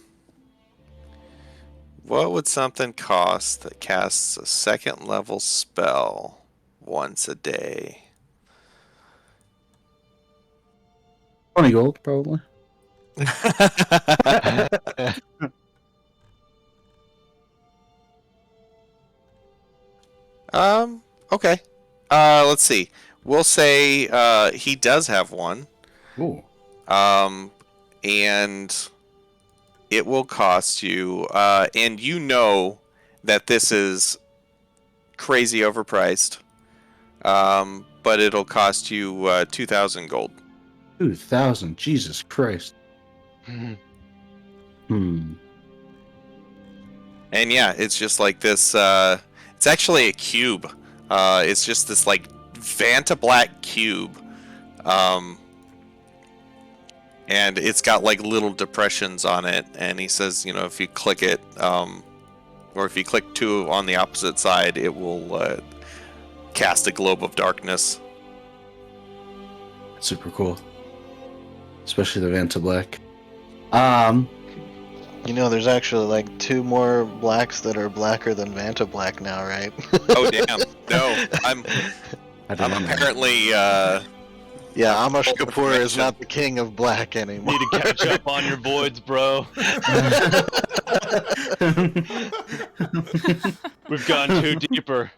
would something cost that casts a second level spell once a day? 20 gold, probably. Okay. Let's see. We'll say he does have one. Ooh. And it will cost you, and you know that this is crazy overpriced, but it'll cost you 2,000 gold. 2,000. Jesus Christ. Hmm. And yeah, it's just like this. It's actually a cube. It's just this like Vanta Black cube. And it's got like little depressions on it. And he says, you know, if you click it, or if you click two on the opposite side, it will cast a globe of darkness. Super cool. Especially the Vanta Black. You know, there's actually like 2 more blacks that are blacker than Vanta Black now, right? Oh damn! No, I'm know. apparently. Yeah, Amash Kapoor is not the king of black anymore. Need to catch up on your voids, bro. We've gone too deeper.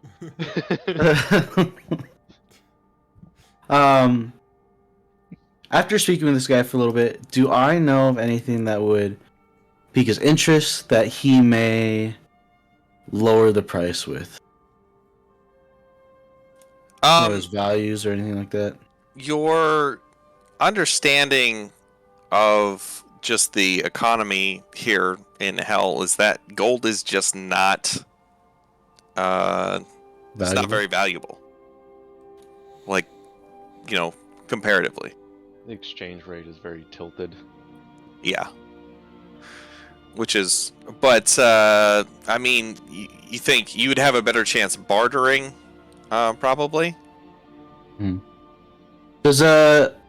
After speaking with this guy for a little bit, do I know of anything that would pique his interest that he may lower the price with? Or his values or anything like that? Your understanding of just the economy here in Hell is that gold is just not it's not very valuable. Like, you know, comparatively. The exchange rate is very tilted. Yeah. Which is, but I mean, you think you would have a better chance bartering, probably. Does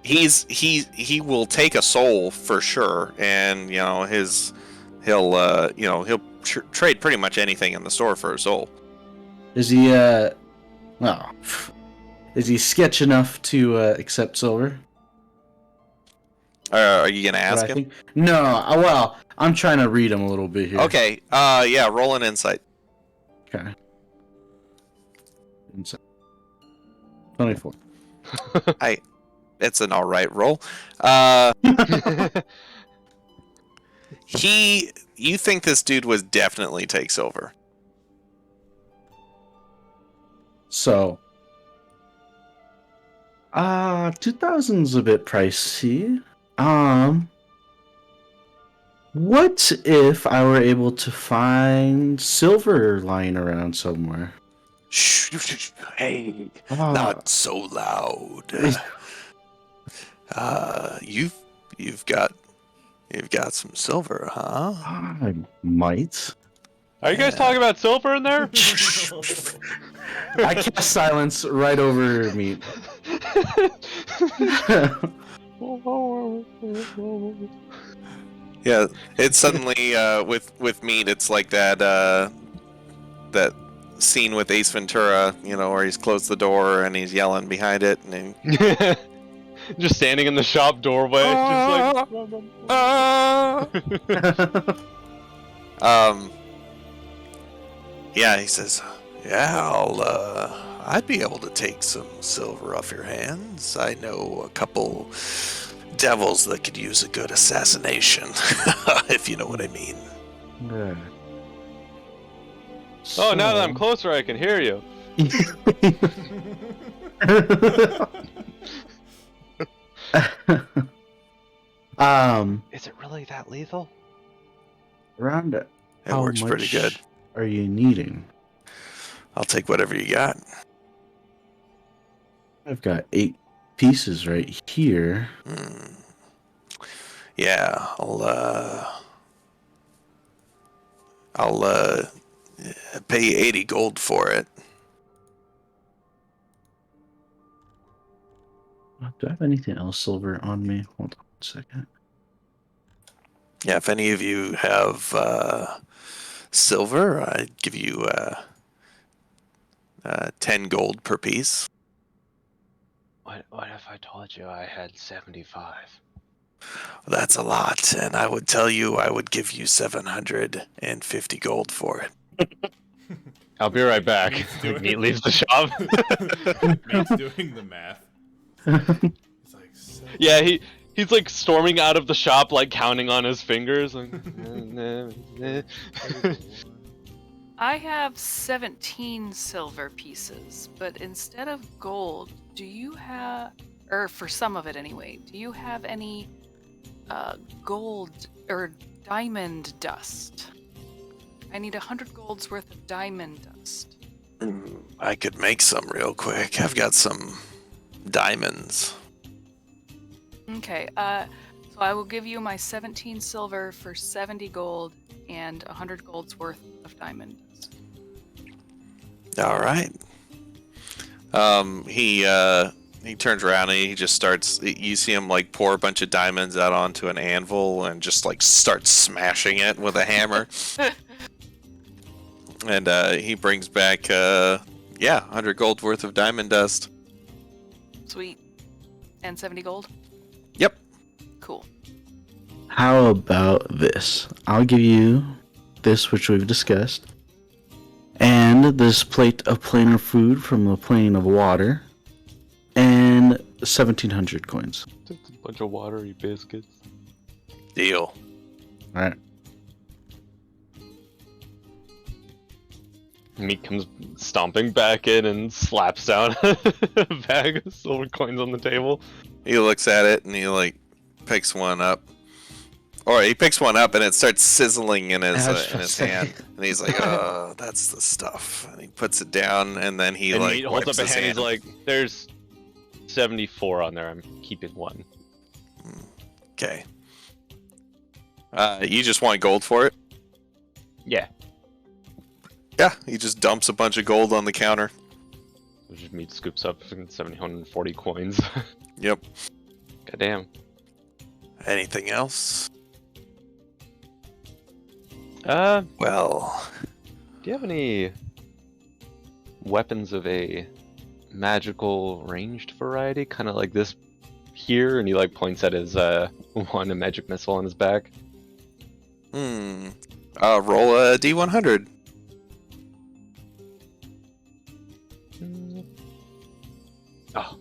he will take a soul for sure, and you know he'll trade pretty much anything in the store for a soul. Is he well, is he sketch enough to accept silver? Are you gonna ask him? No. Well, I'm trying to read him a little bit here. Okay. Yeah. Roll an insight. Okay. Insight. 24. It's an all right roll. You think this dude was definitely take silver? So, 2000's a bit pricey. What if I were able to find silver lying around somewhere? Shh, hey, not so loud. You've got some silver, huh? I might. Are you guys Yeah. talking about silver in there? I cast silence right over meat. Yeah, it's suddenly with meat. It's like that scene with Ace Ventura, where he's closed the door and he's yelling behind it, and Just standing in the shop doorway, just like. yeah, he says, yeah, I'd be able to take some silver off your hands. I know a couple devils that could use a good assassination, if you know what I mean. Yeah. Oh, now that I'm closer, I can hear you. Is it really that lethal? Around It how works pretty much good. are you needing? I'll take whatever you got. I've got 8 pieces right here. Yeah, I'll pay 80 gold for it. Do I have anything else silver on me? Hold on a second. Yeah, if any of you have silver, I'd give you 10 gold per piece. What if I told you I had 75? That's a lot, and I would tell you I would give you 750 gold for it. I'll be right back. Meat leaves the shop. Meat's doing the math. He's like, Yeah, he's like storming out of the shop, like counting on his fingers. Like, I have 17 silver pieces, but instead of gold, do you have, or for some of it anyway, do you have any gold or diamond dust? I need 100 gold's worth of diamond dust. I could make some real quick. I've got some diamonds. Okay, so I will give you my 17 silver for 70 gold and 100 gold's worth of diamond dust. All right. He turns around and he just starts. You see him like pour a bunch of diamonds out onto an anvil and just like starts smashing it with a hammer. And he brings back 100 gold worth of diamond dust. Sweet. And 70 gold? Yep. Cool. How about this? I'll give you this, which we've discussed, and this plate of planar food from the plane of water, and 1,700 coins. just a bunch of watery biscuits. Deal. All right. Meat comes stomping back in and slaps down a bag of silver coins on the table. He looks at it and he like picks one up. Or he picks one up and it starts sizzling in his hand. And he's like, oh, that's the stuff. And he puts it down and then he And like Meat holds up wipes a his hand. He's like, "There's 74 on there. I'm keeping one." okay. You just want gold for it? Yeah. Yeah, he just dumps a bunch of gold on the counter. Just Meat scoops up 740 coins. Yep. Goddamn. Anything else? Do Well, you have any weapons of a magical ranged variety? Kind of like this here, and he like points at his one, a magic missile on his back. roll a d100. Oh.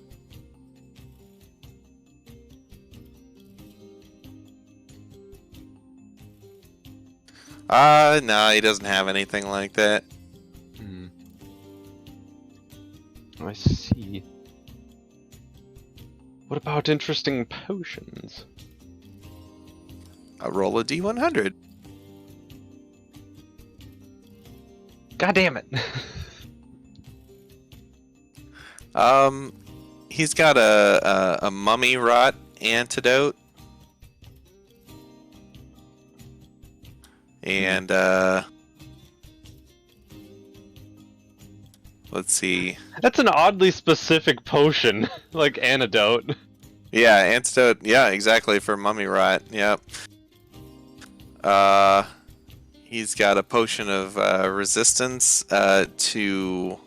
No, he doesn't have anything like that. I see. What about interesting potions? Roll a d100. God damn it! He's got a mummy rot antidote. And let's see. That's an oddly specific potion, like antidote. Yeah, antidote. Yeah, exactly, for mummy rot. Yep. He's got a potion of resistance to.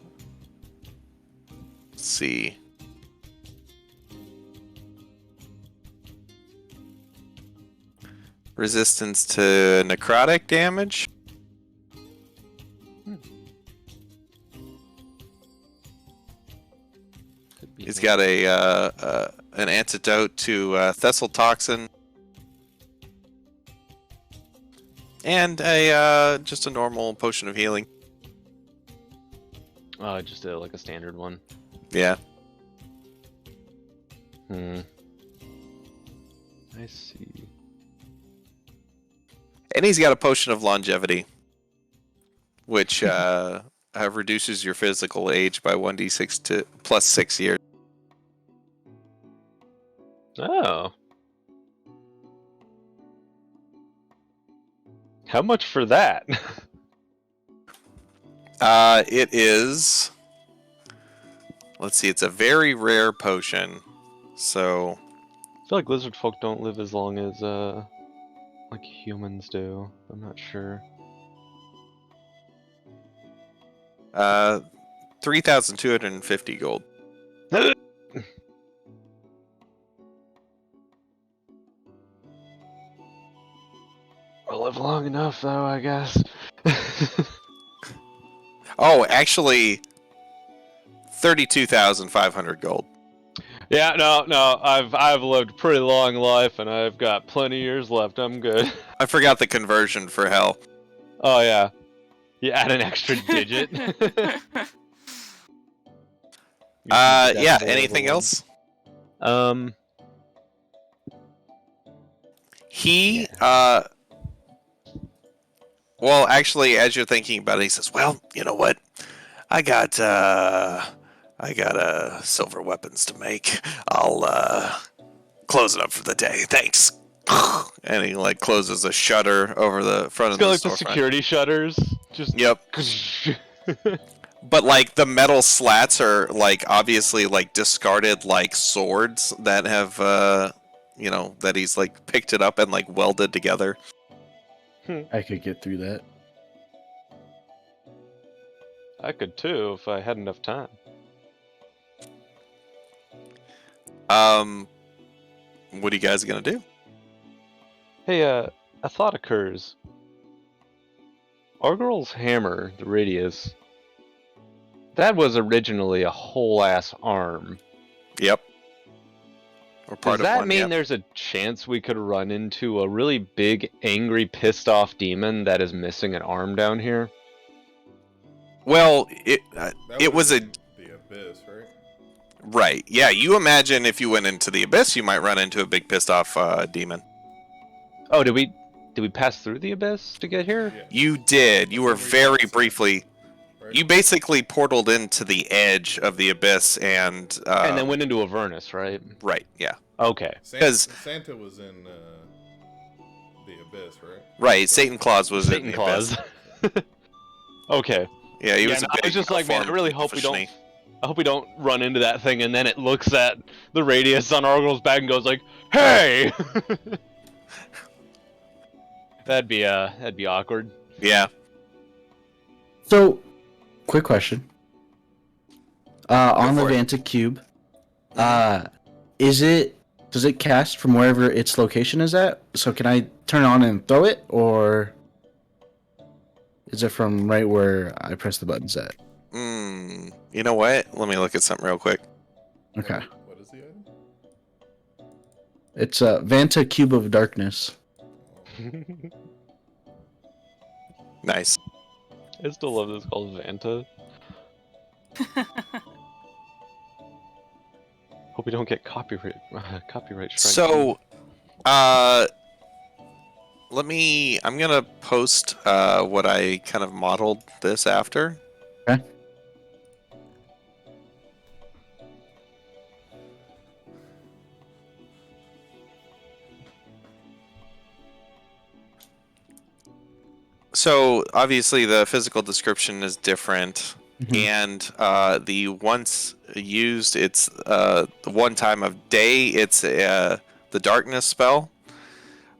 Let's see. Resistance to necrotic damage. He's got an antidote to Thessal toxin, and a just a normal potion of healing. Just like a standard one. Yeah. I see. And he's got a potion of longevity, which reduces your physical age by 1d6 to plus 6 years. Oh. How much for that? It is. Let's see. It's a very rare potion, so. I feel like lizard folk don't live as long as like humans do. I'm not sure. 3,250 gold. I'll live long enough, though, I guess. Oh, actually, 32,500 gold. Yeah, no, I've lived a pretty long life, and I've got plenty of years left. I'm good. I forgot the conversion for hell. Oh yeah, you add an extra digit. Yeah. Anything else? He Well, actually, as you're thinking about it, he says, "Well, you know what? I got silver weapons to make. I'll close it up for the day. Thanks." And he like closes a shutter over the front It's of got the like the storefront. security shutters. Just Yep. But like the metal slats are like obviously like discarded like swords that have that he's like picked it up and like welded together. I could get through that. I could too if I had enough time. What are you guys gonna do? Hey, a thought occurs. Argyrl's hammer, the radius, that was originally a whole ass arm. Yep. Or part Does of that one, mean yep. there's a chance we could run into a really big, angry, pissed off demon that is missing an arm down here? Well, That it was in the abyss, right? right. Yeah, you imagine if you went into the abyss, you might run into a big pissed off demon. Oh, did we pass through the abyss to get here? Yeah. You did. You were That's when we very got briefly. Right? You basically portaled into the edge of the abyss and And then went into Avernus, right? right. Yeah. Okay. Santa was in the abyss, right? Right. Satan Claus was Satan in the Claus. abyss. Okay. Yeah, he Yeah, was. no, A big I was just like, man, I deformed really hope we don't. Vishni. I hope we don't run into that thing, and then it looks at the radius on Argyl's back and goes like, "Hey!" That'd be awkward. Yeah. So, quick question. On the for it. Vanta cube, does it cast from wherever its location is at? So can I turn it on and throw it, or is it from right where I press the buttons at? You know what? Let me look at something real quick. Okay. What is the item? It's a Vanta Cube of Darkness. Nice. I still love this called Vanta. Hope we don't get copyright strike. So, I'm gonna post what I kind of modeled this after. Okay. So obviously the physical description is different, Mhm. and the once used, it's the one time of day. It's the darkness spell,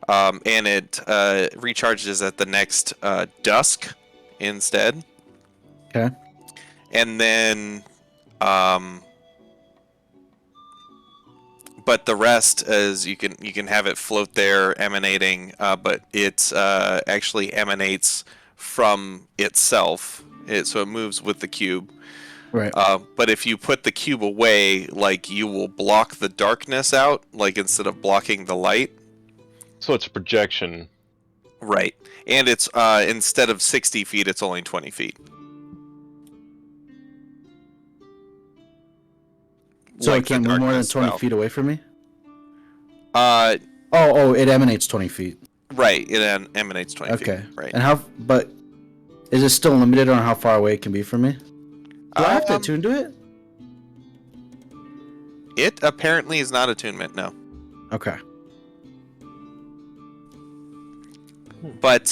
and it recharges at the next dusk instead. Okay. And then, but the rest is you can have it float there, emanating, but it actually emanates from itself. So it moves with the cube. Right. But if you put the cube away, like you will block the darkness out, like instead of blocking the light. So it's a projection. Right. And it's instead of 60 feet, it's only 20 feet. So Like it can't the move more than darkness 20 spell. feet away from me? Uh, Oh, it emanates 20 feet. right. It emanates 20 feet. Okay. Right. And but is it still limited on how far away it can be from me? Do I have to Um, attune to it? It apparently is not attunement, no. Okay. But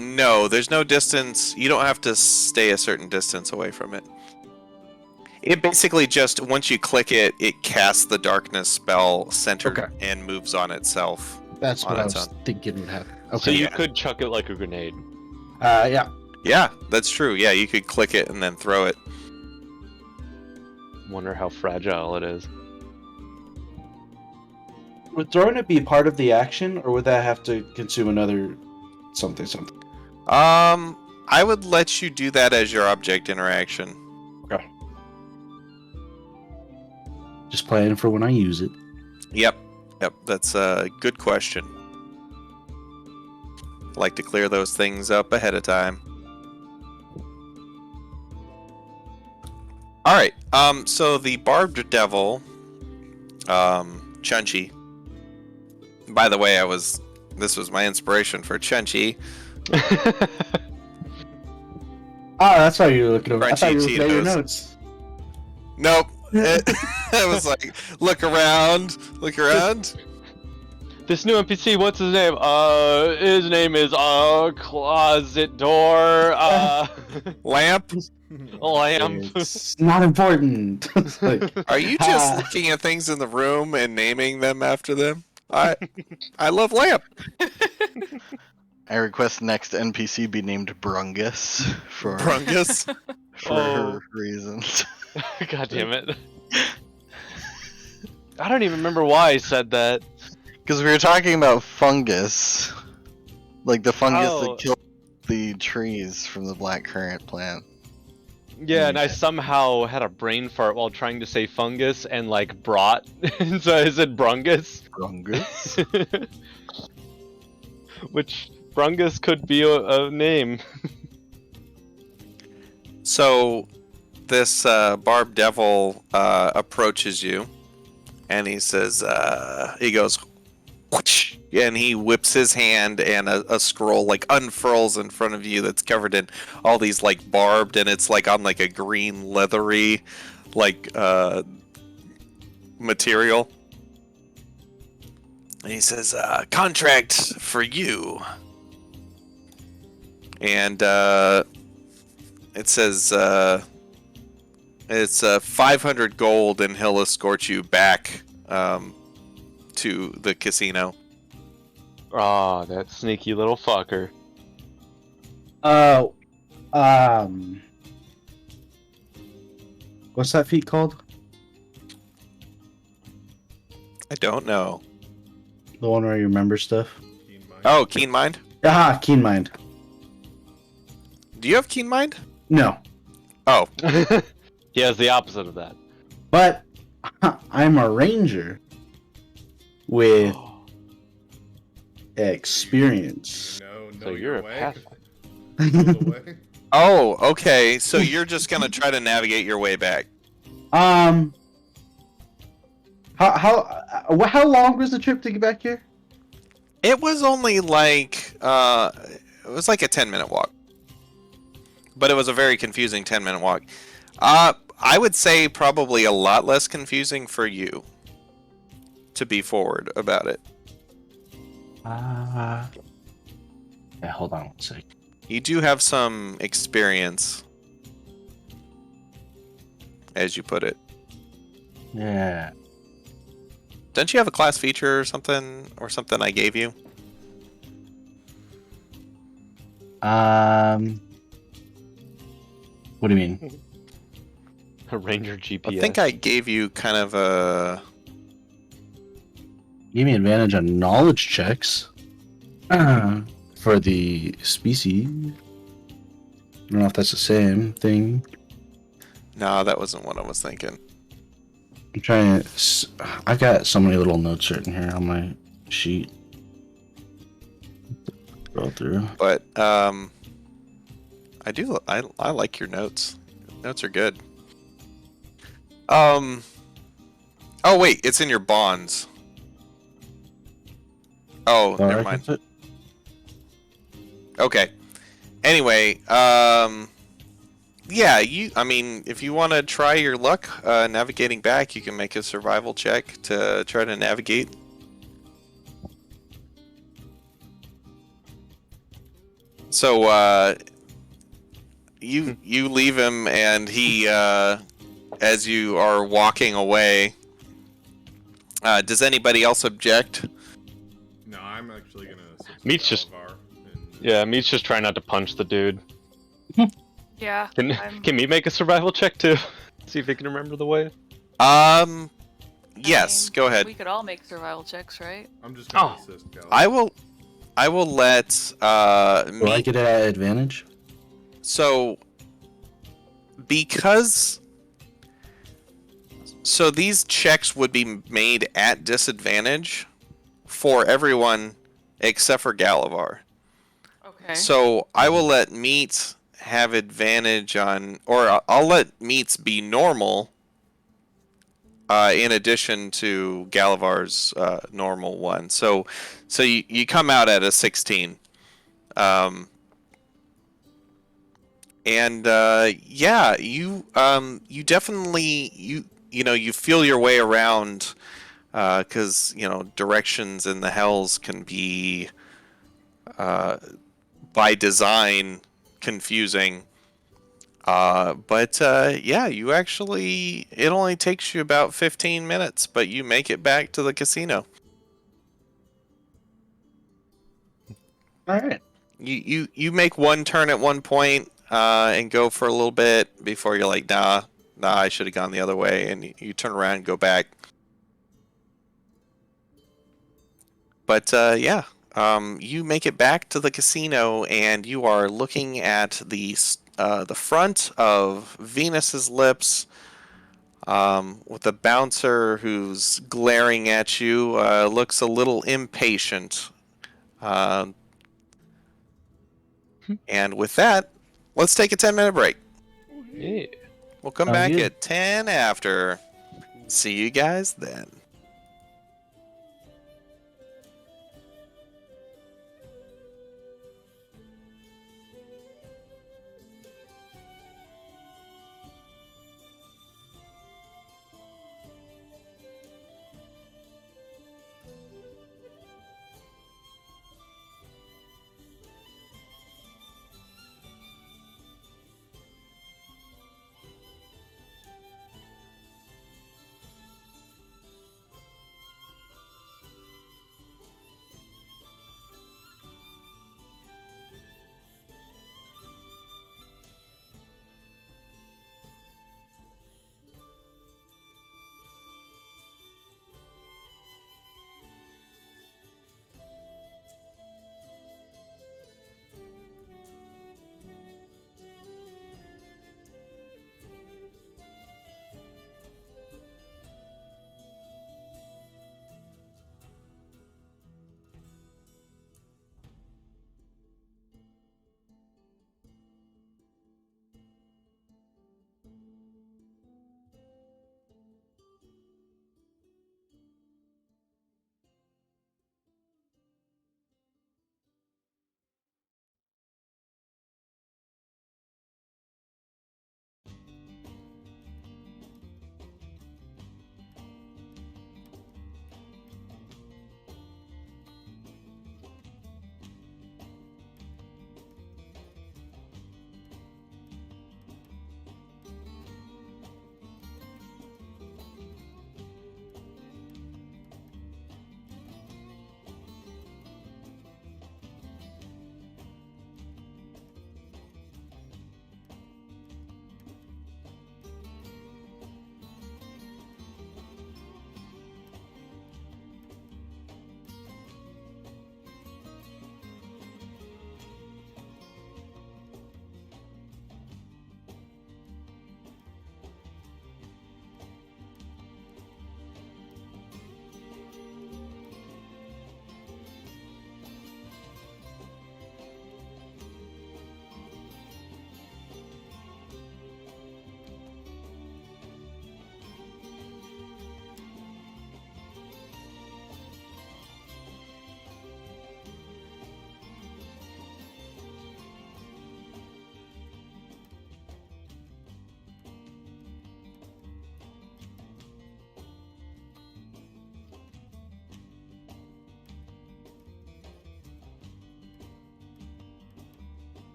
no, there's no distance. You don't have to stay a certain distance away from it. It basically just, once you click it, it casts the darkness spell centered Okay. and moves on itself. That's On what I its was own. thinking would happen. So Okay. you yeah. could chuck it like a grenade. Yeah. Yeah, that's true. Yeah, you could click it and then throw it. Wonder how fragile it is. Would throwing it be part of the action, or would that have to consume another something? I would let you do that as your object interaction. Just planning for when I use it. Yep, that's a good question. Like to clear those things up ahead of time. All right. So the barbed devil, Chunchi. By the way, this was my inspiration for Chunchi. That's why you were looking over. I Crunchy thought you were looking at your Cheetos. notes. Nope. I was like, look around. This new NPC, what's his name? His name is Closet Door. Lamp. Lamp. It's not important. It's like, Are you just looking at things in the room and naming them after them? I love Lamp. I request next NPC be named Brungus for Brungus. Oh. reasons. God damn it. I don't even remember why I said that. Because we were talking about fungus, like the fungus Oh. that killed the trees from the blackcurrant plant. Yeah, and I somehow had a brain fart while trying to say fungus and like brought, and so I said brungus. Brungus? Which brungus could be a name. So, this Barb Devil approaches you, and he says, he goes, whoosh, and he whips his hand, and a scroll like unfurls in front of you that's covered in all these like barbed, and it's like on like a green leathery like material. And he says, contract for you. And it says it's 500 gold, and he'll escort you back to the casino. Oh, that sneaky little fucker. What's that feat called? I don't know. The one where you remember stuff? Keen mind. Oh, Keen Mind? Ah, Keen Mind. Do you have Keen Mind? No, Oh, He has the opposite of that. but I'm a ranger with experience. No, So your you're a way. pathfinder. Know the way. oh, okay. So you're just gonna try to navigate your way back. How long was the trip to get back here? It was only like it was like a 10-minute walk, but it was a very confusing 10-minute walk. I would say probably a lot less confusing for you to be forward about it. Yeah, hold on one sec. You do have some experience, as you put it. Yeah. Don't you have a class feature or something I gave you? What do you mean? A Ranger GPS. I think I gave you kind of a. Give me advantage on knowledge checks for the species. I don't know if that's the same thing. No, that wasn't what I was thinking. I'm trying to. I got so many little notes written here on my sheet. Scroll through. But I like your notes. Notes are good. Oh wait, it's in your bonds. Oh, never mind. Okay. Anyway, yeah, I mean, if you want to try your luck navigating back, you can make a survival check to try to navigate. So, you leave him, and he, as you are walking away, does anybody else object? No, I'm actually gonna. Meat's just- Yeah, Meat's just trying not to punch the dude. Yeah. Can me make a survival check too? See if he can remember the way. Yes, go ahead. We could all make survival checks, right? I'm just gonna assist Gal. I will let Do I get an advantage? So because these checks would be made at disadvantage for everyone except for Galavar. Okay. So I will let Meat have advantage on, or I'll let Meats be normal in addition to Galavar's normal one. So you come out at a 16. And yeah, you definitely you feel your way around because directions in the hells can be by design confusing. But yeah, you actually it only takes you about 15 minutes, but you make it back to the casino. All right. You make one turn at one point and go for a little bit before you're like, nah, I should have gone the other way, and you turn around and go back. But yeah, you make it back to the casino, and you are looking at the front of Venus's lips, with the bouncer who's glaring at you. Looks a little impatient. And with that, let's take a 10-minute break. Yeah. We'll come Sounds back good. at 10 after. See you guys then.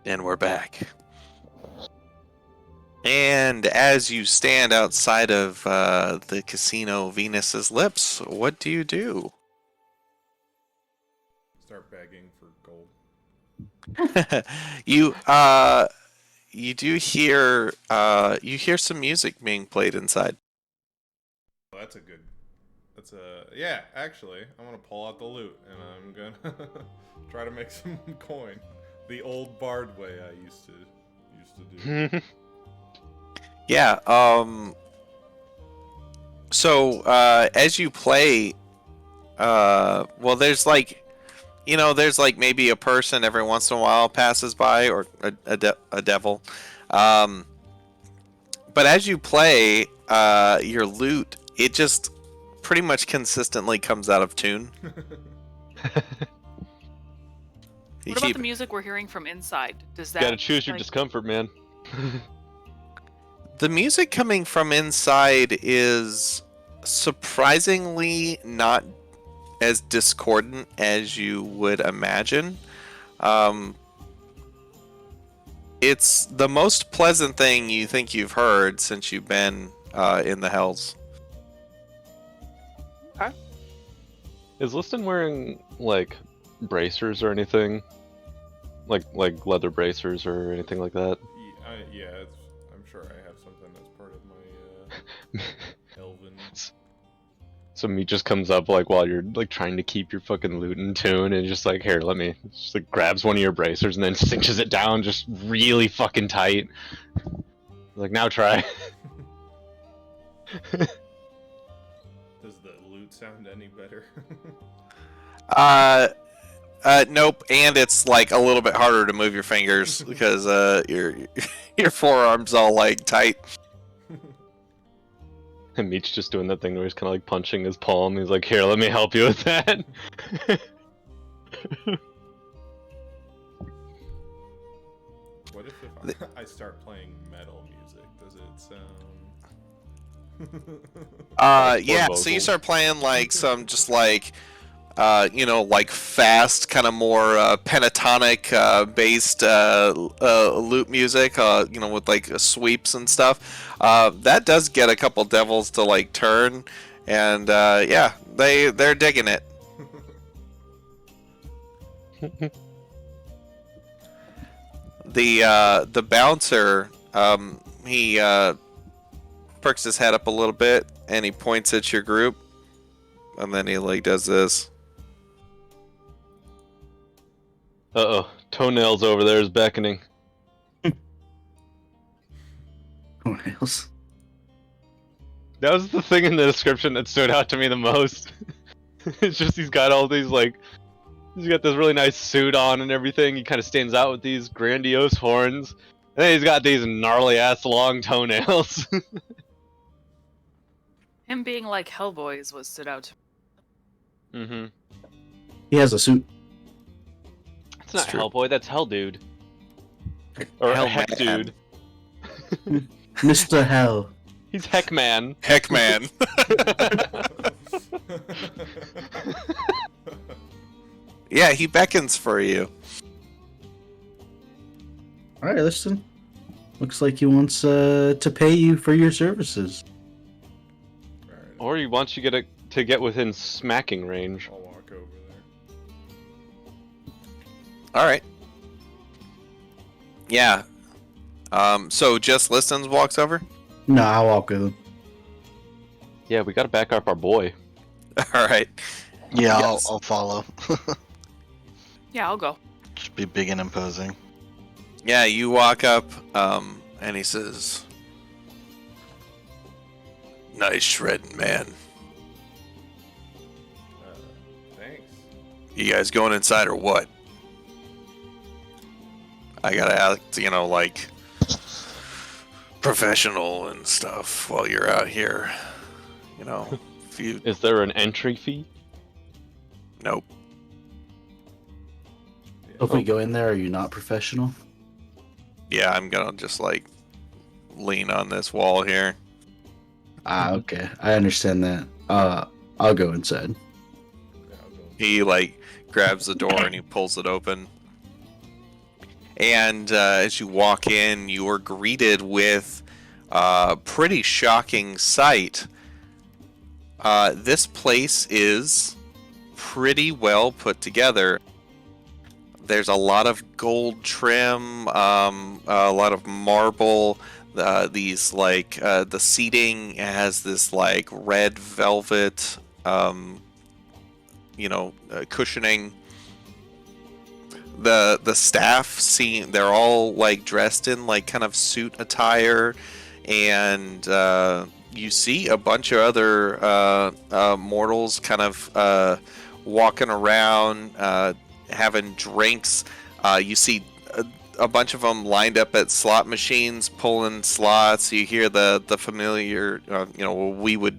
And we're back. And as you stand outside of the casino Venus's Lips, what do you do? Start begging for gold. you you do hear you hear some music being played inside. Well, that's a good. That's a yeah. Actually, I'm gonna pull out the loot and I'm gonna try to make some coin, the old bard way I used to do. Yeah. So as you play, well, there's like, there's like maybe a person every once in a while passes by, or a devil. But as you play, your loot, it just pretty much consistently comes out of tune. What about the music we're hearing from inside? Does that Gotta choose your discomfort, man. The music coming from inside is surprisingly not as discordant as you would imagine. It's the most pleasant thing you think you've heard since you've been in the Hells. Okay. Is Liston wearing like bracers or anything? Like leather bracers or anything like that? Yeah, I'm sure I have something that's part of my elven. So meat just comes up like while you're like trying to keep your fucking loot in tune, and just like, here, let me. Just like grabs one of your bracers and then cinches it down just really fucking tight. Like, now try. Does the loot sound any better? Nope, and it's like a little bit harder to move your fingers because your forearms all like tight. And Meat's just doing that thing where he's kind of like punching his palm. He's like, here, let me help you with that. What if I start playing metal music? Does it sound? Yeah, so you start playing like some just like like fast, kind of more pentatonic based loop music, with like sweeps and stuff. That does get a couple devils to like turn, and yeah, they're digging it. The bouncer, he perks his head up a little bit and he points at your group, and then he like does this. Uh-oh, Toenails over there is beckoning. Toenails. That was the thing in the description that stood out to me the most. It's just he's got all these like, he's got this really nice suit on and everything. He kind of stands out with these grandiose horns. And then he's got these gnarly ass long toenails. Him being like Hellboy is what stood out to me. Mm-hmm. He has a suit. It's not true. Hellboy, that's Hell Dude. Or Hell Heck Man. Dude. Mr. Hell. He's Heck Man. Heck man. Yeah, he beckons for you. Alright, listen. Looks like he wants to pay you for your services. Alright, Or he wants you to get within smacking range. I'll walk over there. All right. Yeah. So just Listens walks over. No, I'll walk with him. Yeah, we gotta back up our boy. All right. Yeah, Yes. I'll follow. Yeah, I'll go. Just be big and imposing. Yeah, you walk up, and he says, "Nice shredding, man. Thanks. You guys going inside or what? I gotta act, like professional and stuff while you're out here. If you Is there an entry fee? nope. If we go in there, are you not professional? Yeah, I'm gonna just like lean on this wall here. Ah, okay. I understand that. I'll go inside. Yeah, I'll go. He like grabs the door and he pulls it open. And as you walk in, you are greeted with a pretty shocking sight. This place is pretty well put together. There's a lot of gold trim, a lot of marble. These the seating has this like red velvet, cushioning. The staff they're all like dressed in like kind of suit attire, and you see a bunch of other mortals kind of walking around, having drinks. You see a bunch of them lined up at slot machines, pulling slots. You hear the familiar, what we would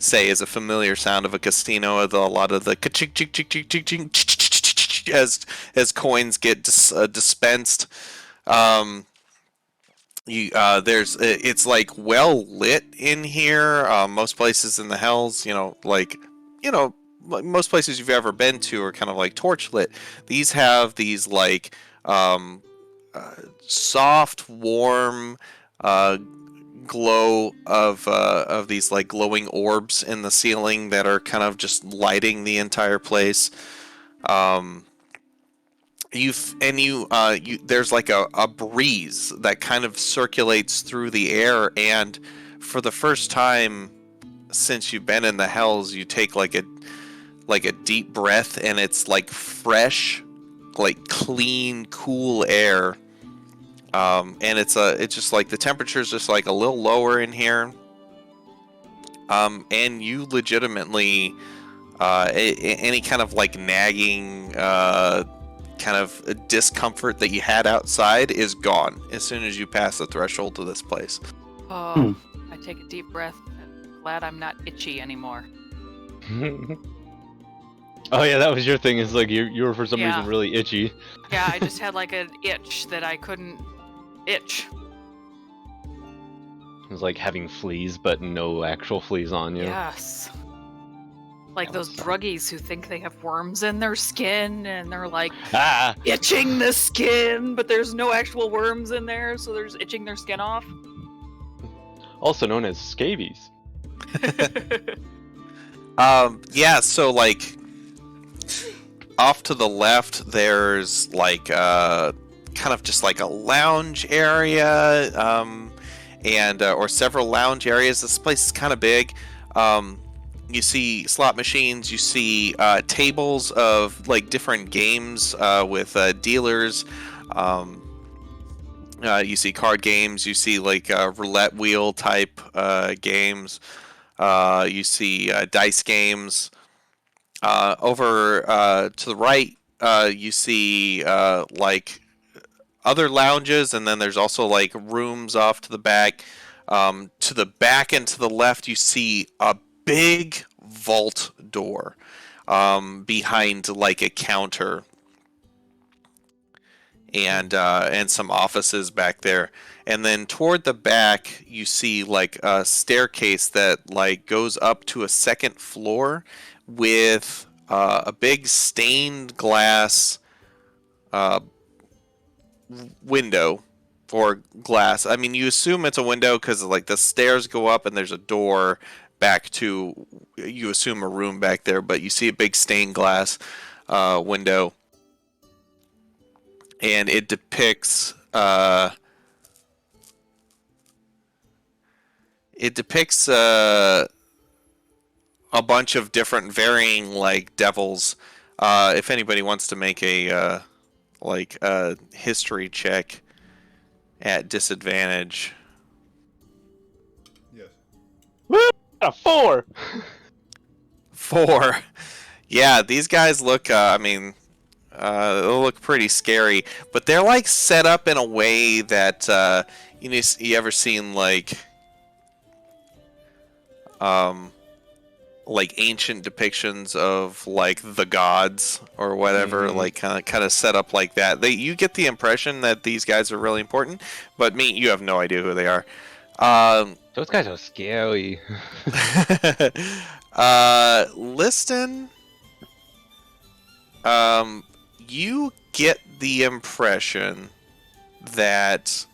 say is a familiar sound of a casino, with a lot of the ka-ching, ching, ching, ching, ching, ching, as coins get dispensed. It's like well lit in here. Most places in the Hells, most places you've ever been to are kind of like torch lit. These have these like soft, warm glow of these like glowing orbs in the ceiling that are kind of just lighting the entire place. There's like a breeze that kind of circulates through the air, and for the first time since you've been in the Hells, you take like a deep breath, and it's like fresh, like clean, cool air. And it's just like the temperature's just like a little lower in here. And you legitimately any kind of like nagging kind of discomfort that you had outside is gone as soon as you pass the threshold to this place. Oh, I take a deep breath. I'm glad I'm not itchy anymore. Oh yeah, that was your thing. Is like you were for some Yeah. reason really itchy. Yeah, I just had like an itch that I couldn't itch. It was like having fleas, but no actual fleas on you. Yes. Like That those would suck. druggies who think they have worms in their skin and they're like Ah! itching the skin, but there's no actual worms in there, so they're just itching their skin off. Also known as scabies. Yeah, so like off to the left there's like kind of just like a lounge area, and or several lounge areas. This place is kind of big. You see slot machines, you see tables of like different games with dealers. You see card games, you see like roulette wheel type games. You see dice games. Over to the right, you see like other lounges, and then there's also like rooms off to the back. To the back and to the left, you see a big vault door behind like a counter, and some offices back there. And then toward the back, you see like a staircase that like goes up to a second floor with a big stained glass window or glass. I mean, you assume it's a window because like the stairs go up and there's a door back to, you assume, a room back there, but you see a big stained glass window, and it depicts a bunch of different varying like devils. If anybody wants to make a history check at disadvantage. Yes. Woo! A 4. 4. Yeah, these guys look. They'll look pretty scary, but they're like set up in a way that you ever seen like ancient depictions of like the gods or whatever, like kind of set up like that. You get the impression that these guys are really important, but you have no idea who they are. Those guys are scary. Liston, you get the impression that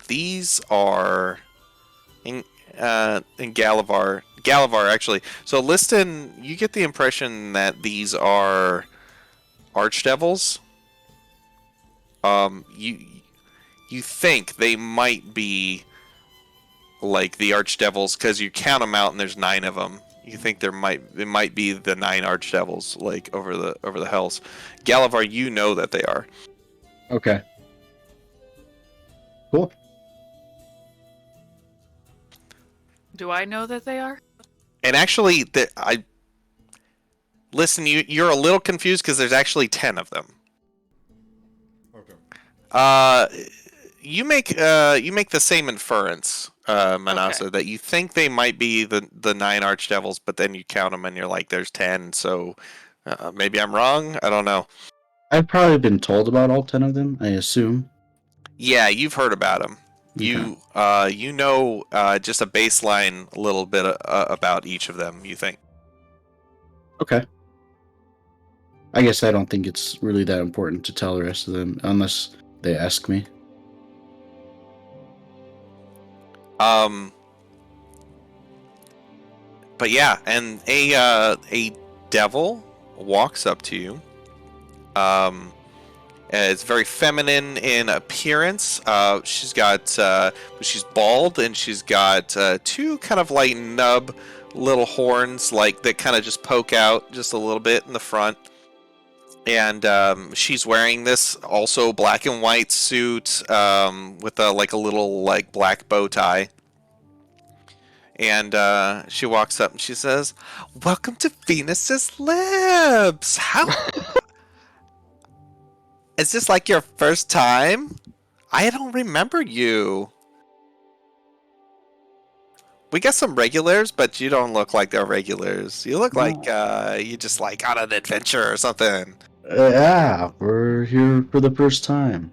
these are in Galavar actually. So Liston, you get the impression that these are archdevils. You think they might be like the archdevils because you count them out and there's 9 of them. You think it might be the 9 archdevils like over the hells. Galavar, you know that they are. Okay. Cool. Do I know that they are? And actually, listen. You're a little confused because there's actually 10 of them. Okay. You make the same inference, Manasa, that you think they might be the 9 archdevils, but then you count them and you're like, there's 10. So maybe I'm wrong. I don't know. I've probably been told about all 10 of them, I assume. Yeah, you've heard about them. Okay. You know just a baseline a little bit about each of them. You think? Okay. I guess I don't think it's really that important to tell the rest of them unless they ask me. But yeah, and a devil walks up to you. It's very feminine in appearance. She's bald and she's got 2 kind of like nub little horns, like that kind of just poke out just a little bit in the front. And she's wearing this also black and white suit with a little like black bow tie. And she walks up and she says, "Welcome to Venus's Lips. How is this like your first time? I don't remember you. We got some regulars, but you don't look like they're regulars. You look like you just like on an adventure or something." Yeah, we're here for the first time.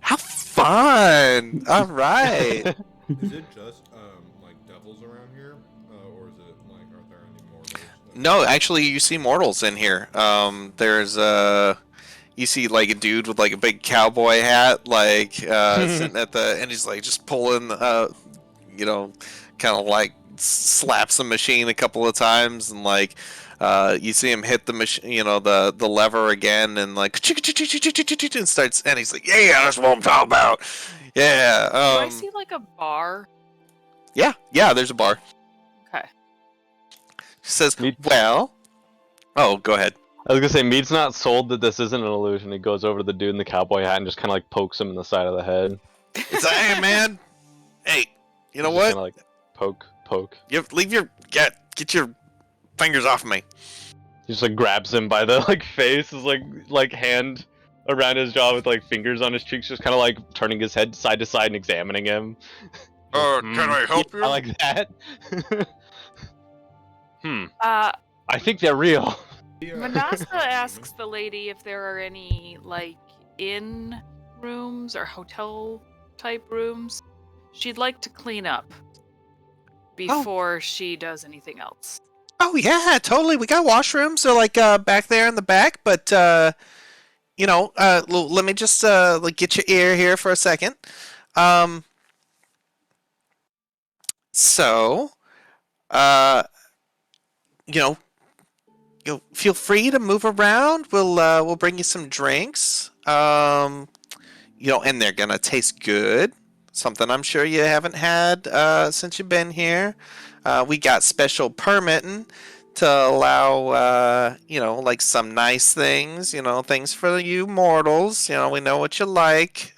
How fun! All right. Is it just like devils around here, or is it like are there any mortals? No, actually, you see mortals in here. There's you see like a dude with like a big cowboy hat, like sitting at and he's like just pulling, kind of like slaps the machine a couple of times, and like you see him hit the machine, the lever again, and like and starts, and he's like, "Yeah, that's what I'm talking about." Yeah. Do I see like a bar? Yeah. There's a bar. Okay. He says, "Well." Oh, go ahead. I was gonna say, Mead's not sold that this isn't an illusion. He goes over to the dude in the cowboy hat and just kind of like pokes him in the side of the head. It's like, "Hey, man. Hey, you know Just what? Kind of like poke. Get your fingers off me." He just like grabs him by the like face, his like hand around his jaw with like fingers on his cheeks, just kind of like turning his head side to side and examining him. Can I help you? I like that. I think they're real. Manasa asks the lady if there are any like inn rooms or hotel type rooms. She'd like to clean up before she does anything else. Oh yeah, totally. We got washrooms, so like back there in the back. But let me just like get your ear here for a second. So, you feel free to move around. We'll bring you some drinks. And they're gonna taste good. Something I'm sure you haven't had since you've been here. We got special permitting to allow, like some nice things, things for you mortals. We know what you like.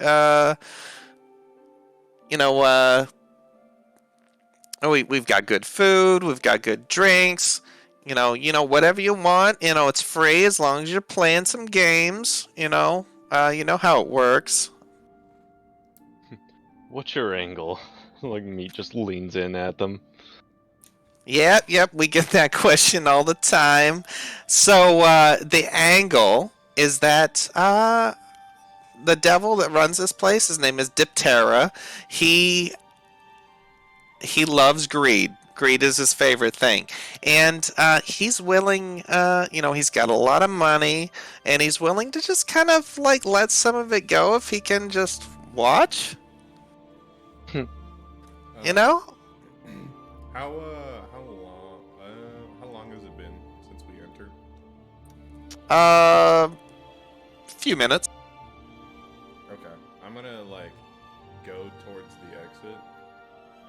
We've got good food. We've got good drinks. Whatever you want. It's free as long as you're playing some games. You know how it works. What's your angle? Like Meat just leans in at them. Yep, we get that question all the time. So the angle is that the devil that runs this place, his name is Diptera. He loves greed. greed is his favorite thing, and he's willing. He's got a lot of money, and he's willing to just kind of like let some of it go if he can just watch. You know? How long has it been since we entered? Few minutes. Okay, I'm gonna like go towards the exit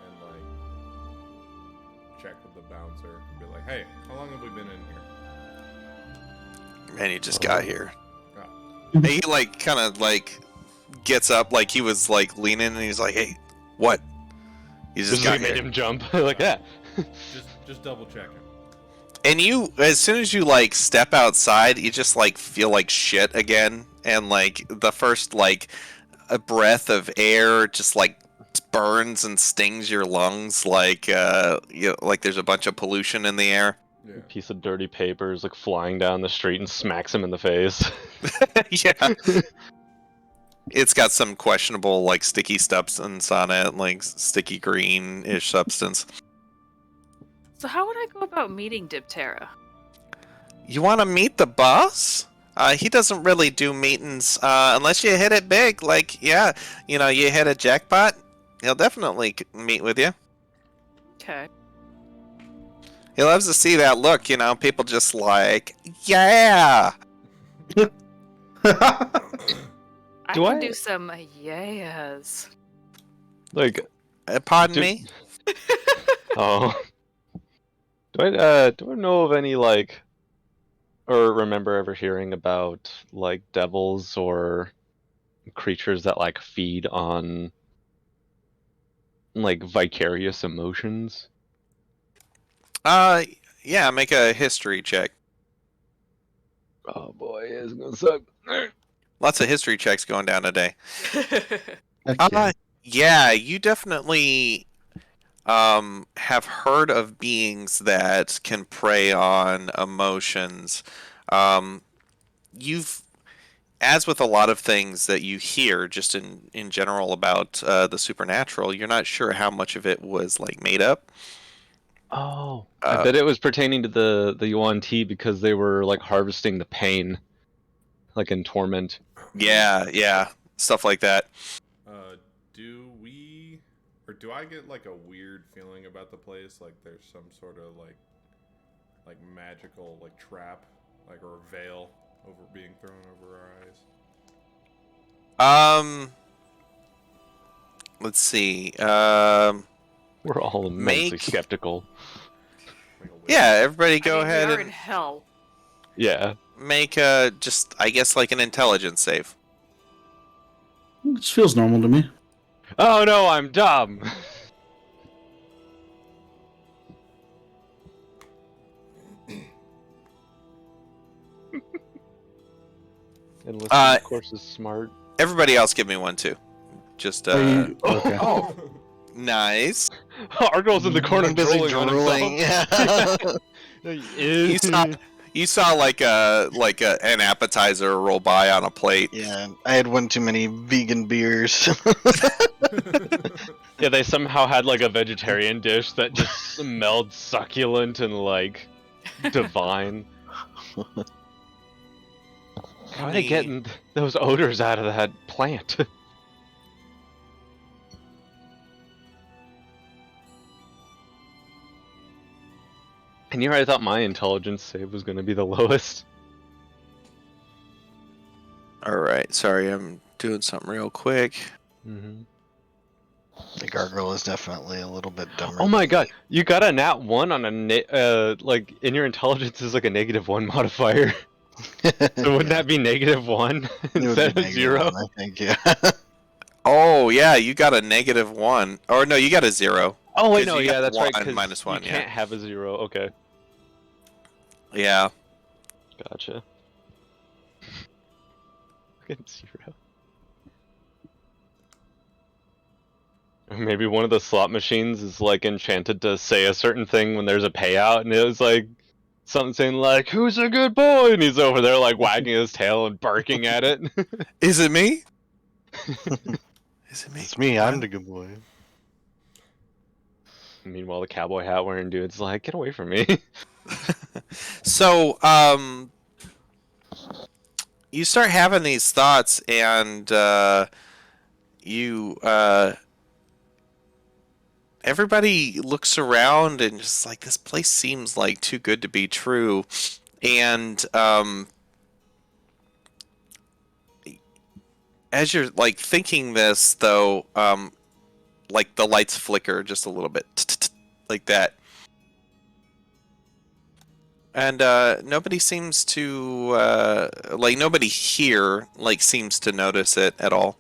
and like check with the bouncer and be like, "Hey, how long have we been in here?" Man, he just got here. Oh. And he like kind of like gets up, like he was like leaning, and he's like, "Hey, what?" He just This got made here. him jump. Like, yeah. Just double checking. And you, as soon as you like step outside, you just like feel like shit again, and like the first like a breath of air just like burns and stings your lungs, like like there's a bunch of pollution in the air. Yeah. A piece of dirty paper is like flying down the street and smacks him in the face. Yeah. It's got some questionable like sticky substance on it, like sticky green-ish substance. So how would I go about meeting Diptera? You want to meet the boss? He doesn't really do meetings unless you hit it big. Like, yeah, you hit a jackpot, he'll definitely meet with you. Okay. He loves to see that look, people just like, yeah. I Do can I- do some yes. Like, Pardon Do- me? oh. Do I know of any like, or remember ever hearing about like devils or creatures that like feed on like vicarious emotions? Yeah, make a history check. Oh boy, it's gonna suck. Lots of history checks going down today. Heck yeah. Yeah, you definitely have heard of beings that can prey on emotions. You've, as with a lot of things that you hear just in general about the supernatural, you're not sure how much of it was like made up. Oh, I bet it was pertaining to the Yuan Ti because they were like harvesting the pain, like in torment. Yeah, stuff like that. Do I get like a weird feeling about the place? Like there's some sort of like magical like trap, like or veil over being thrown over our eyes. Let's see. We're all immensely Make- skeptical. Like a wizard. Yeah, everybody go I mean, ahead we are in and hell. Yeah. make just I guess like an intelligence save. This feels normal to me. Oh no, I'm dumb. Enlisted, of course, is smart. Everybody else give me one too. Just Okay. Oh. nice. Argyl's in the corner Busy drooling on drooling. himself. Yeah. You saw like an appetizer roll by on a plate. Yeah, I had one too many vegan beers. Yeah, they somehow had like a vegetarian dish that just smelled succulent and like divine. How are they getting those odors out of that plant? And you're right, I thought my intelligence save was going to be the lowest. All right, sorry, I'm doing something real quick. Mm-hmm. The gargoyle is definitely a little bit dumber. Oh my than god, me. you got a nat 1 on a like in your intelligence is like a -1 modifier. So wouldn't that be -1 It would instead be of negative 0? one, I think, yeah. Oh yeah, you got a -1, or no, you got a 0. Oh wait, 'Cause no, you yeah, got that's one right. 'Cause minus one, you yeah. can't have a 0. Okay, Yeah. gotcha. Fucking 0. Or maybe one of the slot machines is like enchanted to say a certain thing when there's a payout, and it was like something saying like, "Who's a good boy?" and he's over there like wagging his tail and barking at it. Is it me? Is it me? It's me, I'm the good boy. Meanwhile, the cowboy hat wearing dude's like, get away from me. So, you start having these thoughts, and you everybody looks around and just like, this place seems like too good to be true, and as you're like thinking this, though, like the lights flicker just a little bit, like that, and nobody seems to like nobody here like seems to notice it at all.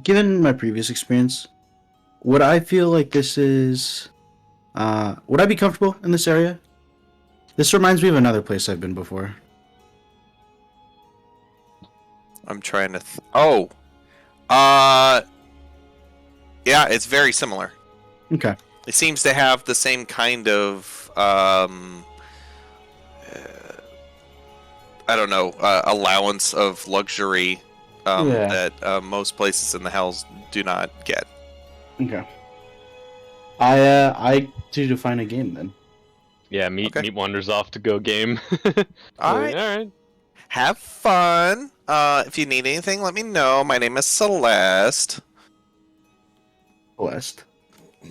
Given my previous experience, would I feel like this is would I be comfortable in this area? This reminds me of another place I've been before. I'm trying to. Oh, uh, yeah, it's very similar. Okay. It seems to have the same kind of I don't know, allowance of luxury Yeah. that most places in the Hells do not get. Okay. I to define a game then. Yeah, Meat Okay. wanders off to go game. All Like, right. all right. Have fun. If you need anything, let me know. My name is Celeste. Blessed. I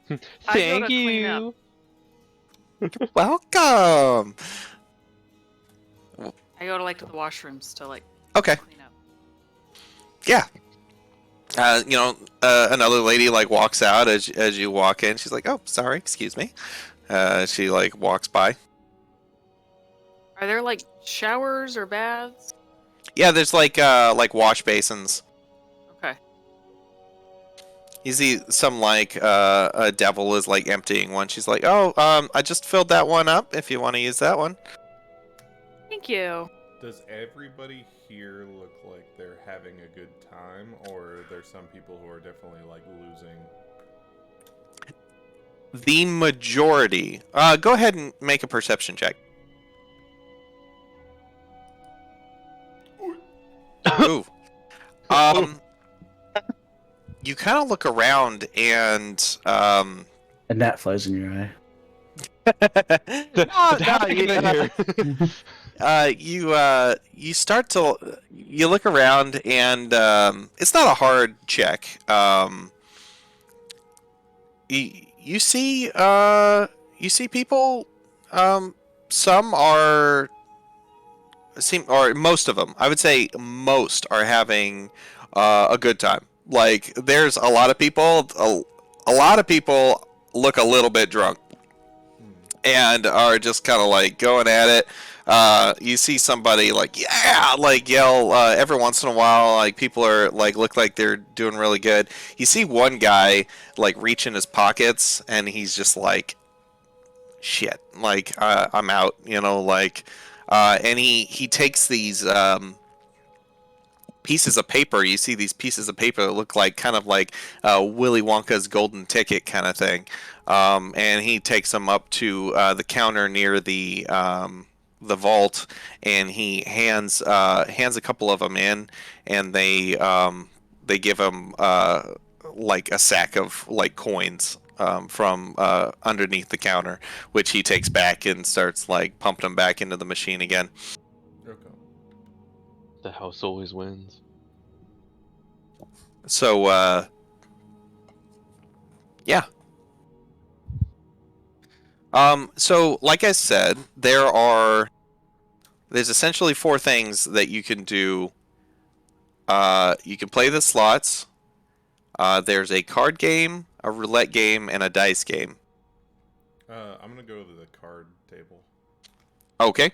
go Thank to clean up. you. Welcome. I go to like to the washrooms to like Okay. clean up. Yeah. Another lady like walks out as you walk in. She's like, "Oh, sorry, excuse me." She like walks by. Are there like showers or baths? Yeah, there's like wash basins. Okay. You see some like a devil is like emptying one. She's like, "Oh, I just filled that one up. If you want to use that one." Thank you. Does everybody here look like they're having a good time, or there's some people who are definitely like losing? The majority. Go ahead and make a perception check. Ooh. You kind of look around and A gnat flies in your eye. You start to look around and it's not a hard check. You see people. Some are or most of them. I would say most are having a good time. Like there's a lot of people. A lot of people look a little bit drunk and are just kind of like going at it. You see somebody like yell every once in a while. Like people are like look like they're doing really good. You see one guy like reach in his pockets and he's just like, shit, like I'm out, and he takes these pieces of paper. You see these pieces of paper that look like kind of like Willy Wonka's golden ticket kind of thing, and he takes them up to the counter near the vault, and he hands a couple of them in, and they give him like a sack of like coins from underneath the counter, which he takes back and starts like pumping them back into the machine again. Okay. The house always wins. So, yeah. So, like I said, there's essentially 4 things that you can do. You can play the slots. There's a card game, a roulette game, and a dice game. I'm gonna go to the card table. Okay.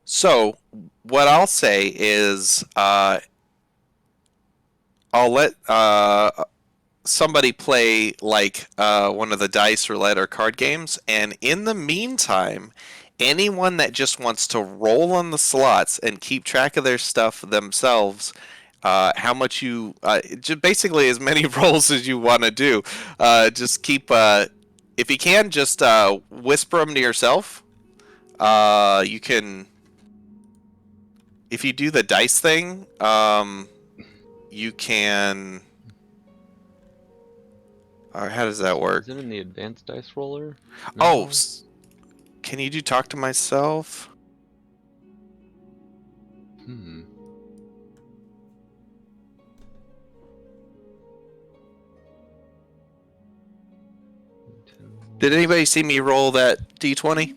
So, what I'll say is, I'll let somebody play like one of the dice, roulette, or card games, and in the meantime, anyone that just wants to roll on the slots and keep track of their stuff themselves, how much you, just basically as many rolls as you want to do, just keep, if you can, just whisper them to yourself. You can. If you do the dice thing, you can. Or how does that work? Is it in the advanced dice roller? Oh, No? can you do talk to myself? Hmm. Did anybody see me roll that d20?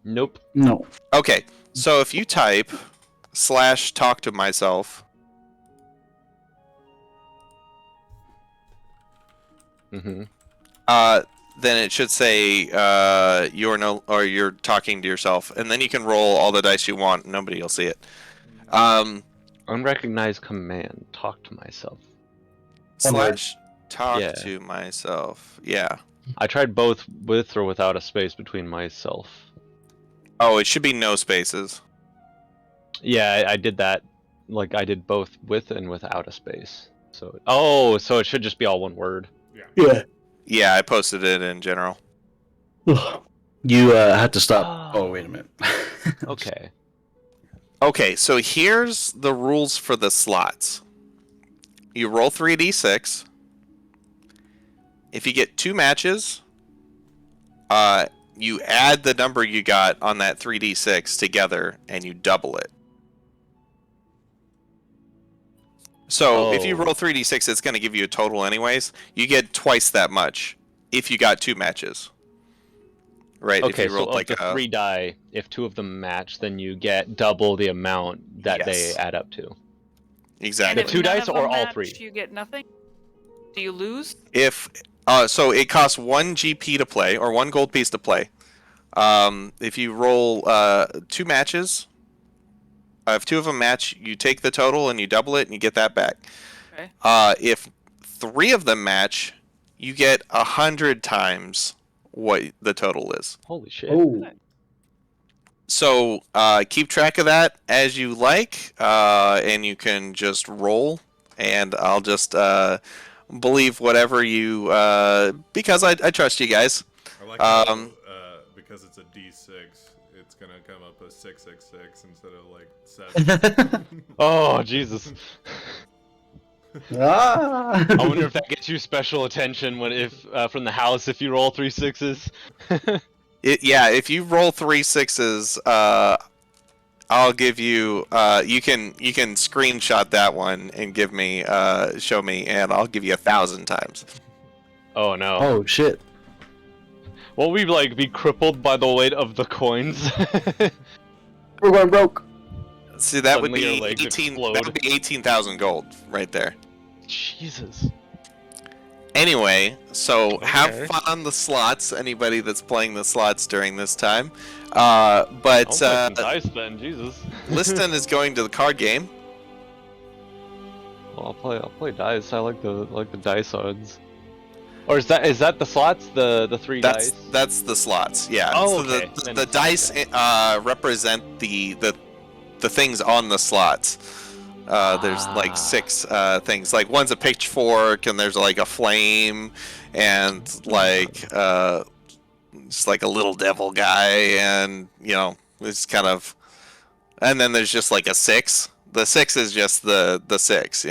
Nope. No. Okay, so if you type / talk to myself, Mm-hmm. then it should say you're talking to yourself, and then you can roll all the dice you want. Nobody will see it. Unrecognized command. Talk to myself. / talk Yeah. to myself. Yeah. I tried both with or without a space between myself. Oh, it should be no spaces. Yeah, I did that. Like I did both with and without a space. So so it should just be all one word. Yeah. Yeah, I posted it in general. You had to stop. Oh, wait a minute. Okay. Okay, so here's the rules for the slots. You roll 3d6. If you get 2 matches, you add the number you got on that 3d6 together and you double it. So if you roll 3d6, it's going to give you a total anyways. You get twice that much if you got 2 matches. Right? Okay, if you rolled so of the 3 die, if 2 of them match, then you get double the amount that they Yes. add up to. Exactly. And if 2 none dice of or them all match, 3? You get nothing. Do you lose? If so, it costs 1 GP to play or 1 gold piece to play. If you roll 2 matches, if 2 of them match, you take the total and you double it and you get that back. Okay. If 3 of them match, you get 100 times what the total is. Holy shit. Oh. So keep track of that as you like, and you can just roll, and I'll just believe whatever you, because I trust you guys. I like how, because it's a D6, it's gonna come up as 666 instead of like 7. Oh, Jesus. Ah. I wonder if that gets you special attention from the house if you roll 3 6s. Yeah, if you roll 3 6s, I'll give you. You can screenshot that one and give me, show me, and I'll give you 1,000 times. Oh no. Oh, shit. Won't we like be crippled by the weight of the coins? We're going broke. See, that would Suddenly your be legs 18. explode. That would be 18,000 gold right there. Jesus. Anyway, so have Okay. fun on the slots. Anybody that's playing the slots during this time, but I'll play some dice then, Jesus. Liston is going to the card game. Well, I'll play dice. I like the dice odds. Or is that the slots? The 3 dice? That's the slots. Yeah. Oh, so okay. the dice represent the things on the slots. There's like 6 things. Like one's a pitchfork, and there's like a flame, and like just like a little devil guy, and it's kind of. And then there's just like a 6. The 6 is just the 6.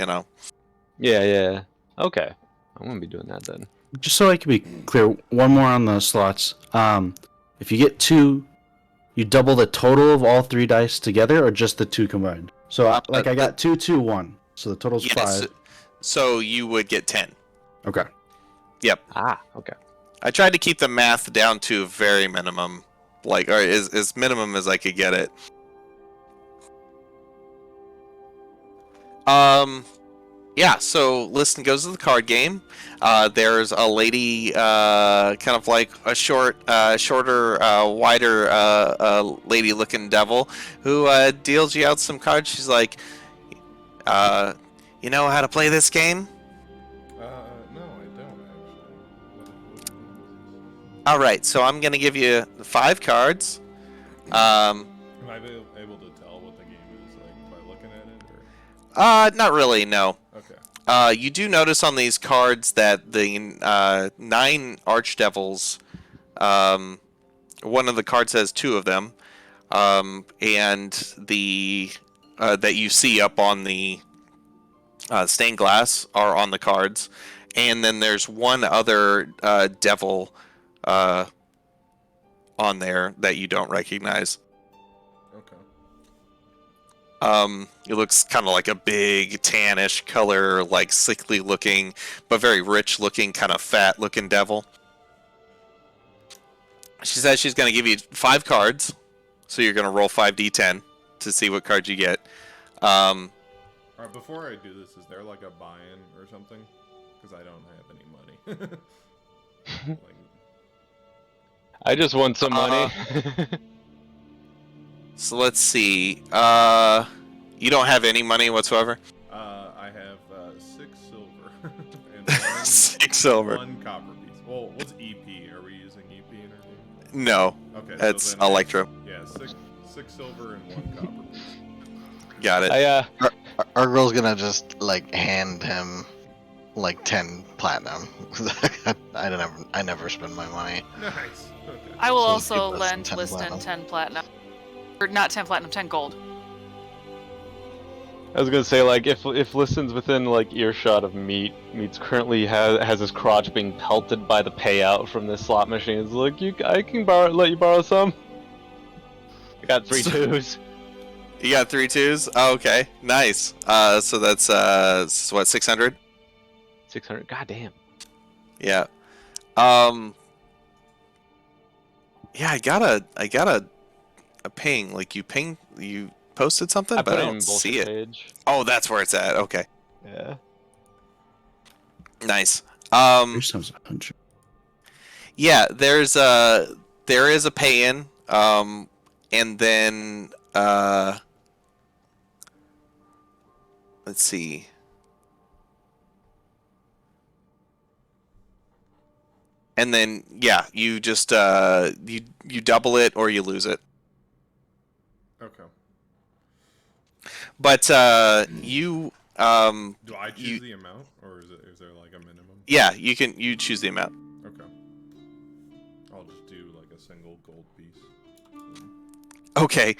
Yeah. Okay. I'm gonna be doing that then. Just so I can be clear, one more on the slots. If you get 2, you double the total of all 3 dice together, or just the 2 combined? So, I got 2, 2, 1. So the total's 5. So you would get 10. Okay. Yep. Ah, okay. I tried to keep the math down to a very minimum, or as minimum as I could get it. Yeah, so Liston goes to the card game. There's a lady, kind of like a shorter, wider lady-looking devil who deals you out some cards. She's like, you know how to play this game? No, I don't actually. What All right, so I'm gonna give you 5 cards. Am I able to tell what the game is like by looking at it, or? Not really, no. Okay. You do notice on these cards that the 9 archdevils, one of the cards has 2 of them, and the that you see up on the stained glass are on the cards, and then there's one other devil on there that you don't recognize. Okay. It looks kind of like a big tannish color, like sickly looking, but very rich looking, kind of fat looking devil. She says she's going to give you 5 cards, so you're going to roll 5d10 to see what cards you get. All right. Before I do this, is there like a buy-in or something? Because I don't have any money. Like, I just want some money. So let's see. You don't have any money whatsoever? I have 6 silver and 1, 6 silver. 1 copper piece. Well, what's EP? Are we using EP in our game? No, Okay, that's so then Electro. Yeah, 6 silver and 1 copper piece. Got it. Our girl's gonna just like hand him like 10 platinum. I never spend my money. Nice. Okay. I will So also give us lend 10 Liston platinum. 10 platinum. Or not 10 platinum, 10 gold. I was gonna say, like, if Liston's within like earshot of Meat's currently has his crotch being pelted by the payout from this slot machine. It's like, I can let you borrow some. I got 3 twos. You got 3 2s? Oh, okay, nice. So that's what, 600? 600. God damn. Yeah. Yeah, I got a ping. Like you posted something, I but put I it in don't bullshit see it. page. Oh, that's where it's at. Okay, Yeah. nice. Here's some 100. Yeah, there is a pay-in. And then let's see. And then yeah, you just you double it or you lose it. Okay. But you Do I choose the amount, or is there like a minimum? yeah, you choose the amount. Okay. I'll just do like a single gold piece. Okay.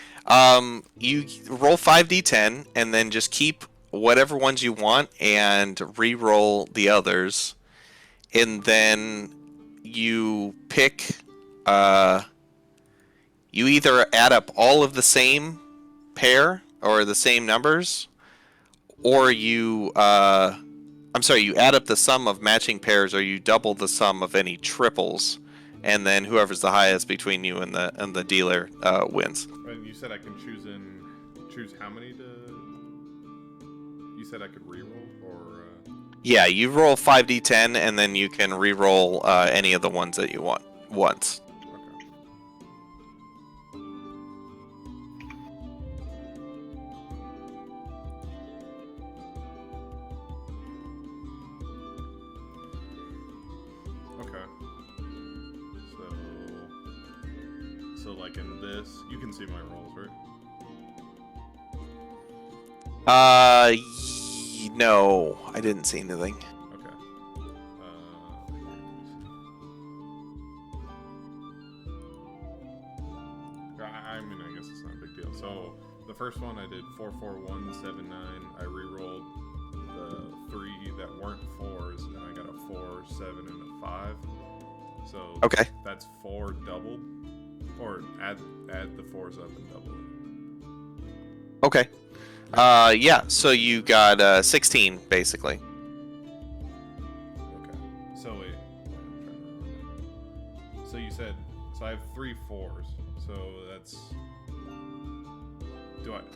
You roll 5d10 and then just keep whatever ones you want and re-roll the others. And then you pick you either add up all of the same pair or the same numbers, or you you add up the sum of matching pairs, or you double the sum of any triples, and then whoever's the highest between you and the dealer wins. And you said I can choose how many to. You said I could re-roll, or. Yeah, you roll 5d10 and then you can re-roll any of the ones that you want once. Okay. Okay. So like in this, you can see my rolls, right? No, I didn't see anything. Okay. I mean, I guess it's not a big deal. So the first one I did 4, 4, 1, 7, 9. I re-rolled the 3 that weren't 4s, and I got a 4, 7, and a 5. So Okay. that's 4 doubled, or add the 4s up and double it. Okay. Yeah, so you got 16 basically. Okay. So wait, I'm trying to remember. So you said, so I have 3 4s. So that's.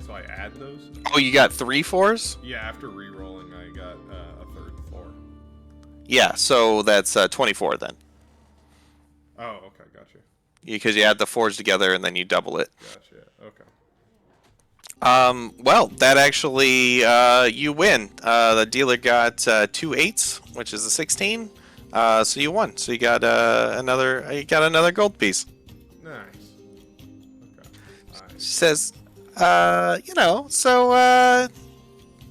So I add those? Oh, you got 3 4s? Yeah, after re-rolling, I got a third 4. Yeah, so that's 24 then. Oh, okay, gotcha. Because you add the 4s together and then you double it. Gotcha. Okay. Well, that actually you win. The dealer got 2 8s, which is a 16. So you won. So you got another gold piece. Nice. Okay. She says,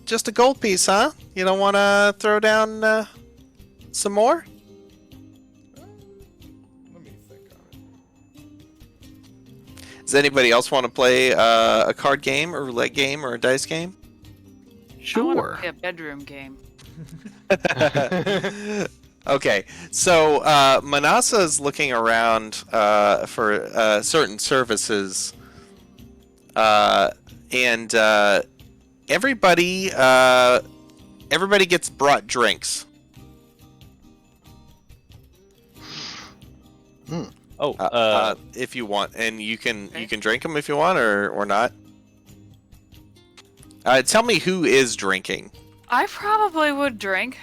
just a gold piece, huh? You don't want to throw down some more? Let me think on it. Does anybody else want to play a card game, or roulette game, or a dice game? I want to Sure. play a bedroom game. Okay, so Manasa is looking around for certain services, and everybody gets brought drinks. Oh, If you want, and you can drink them if you want, or not. Tell me who is drinking. I probably would drink.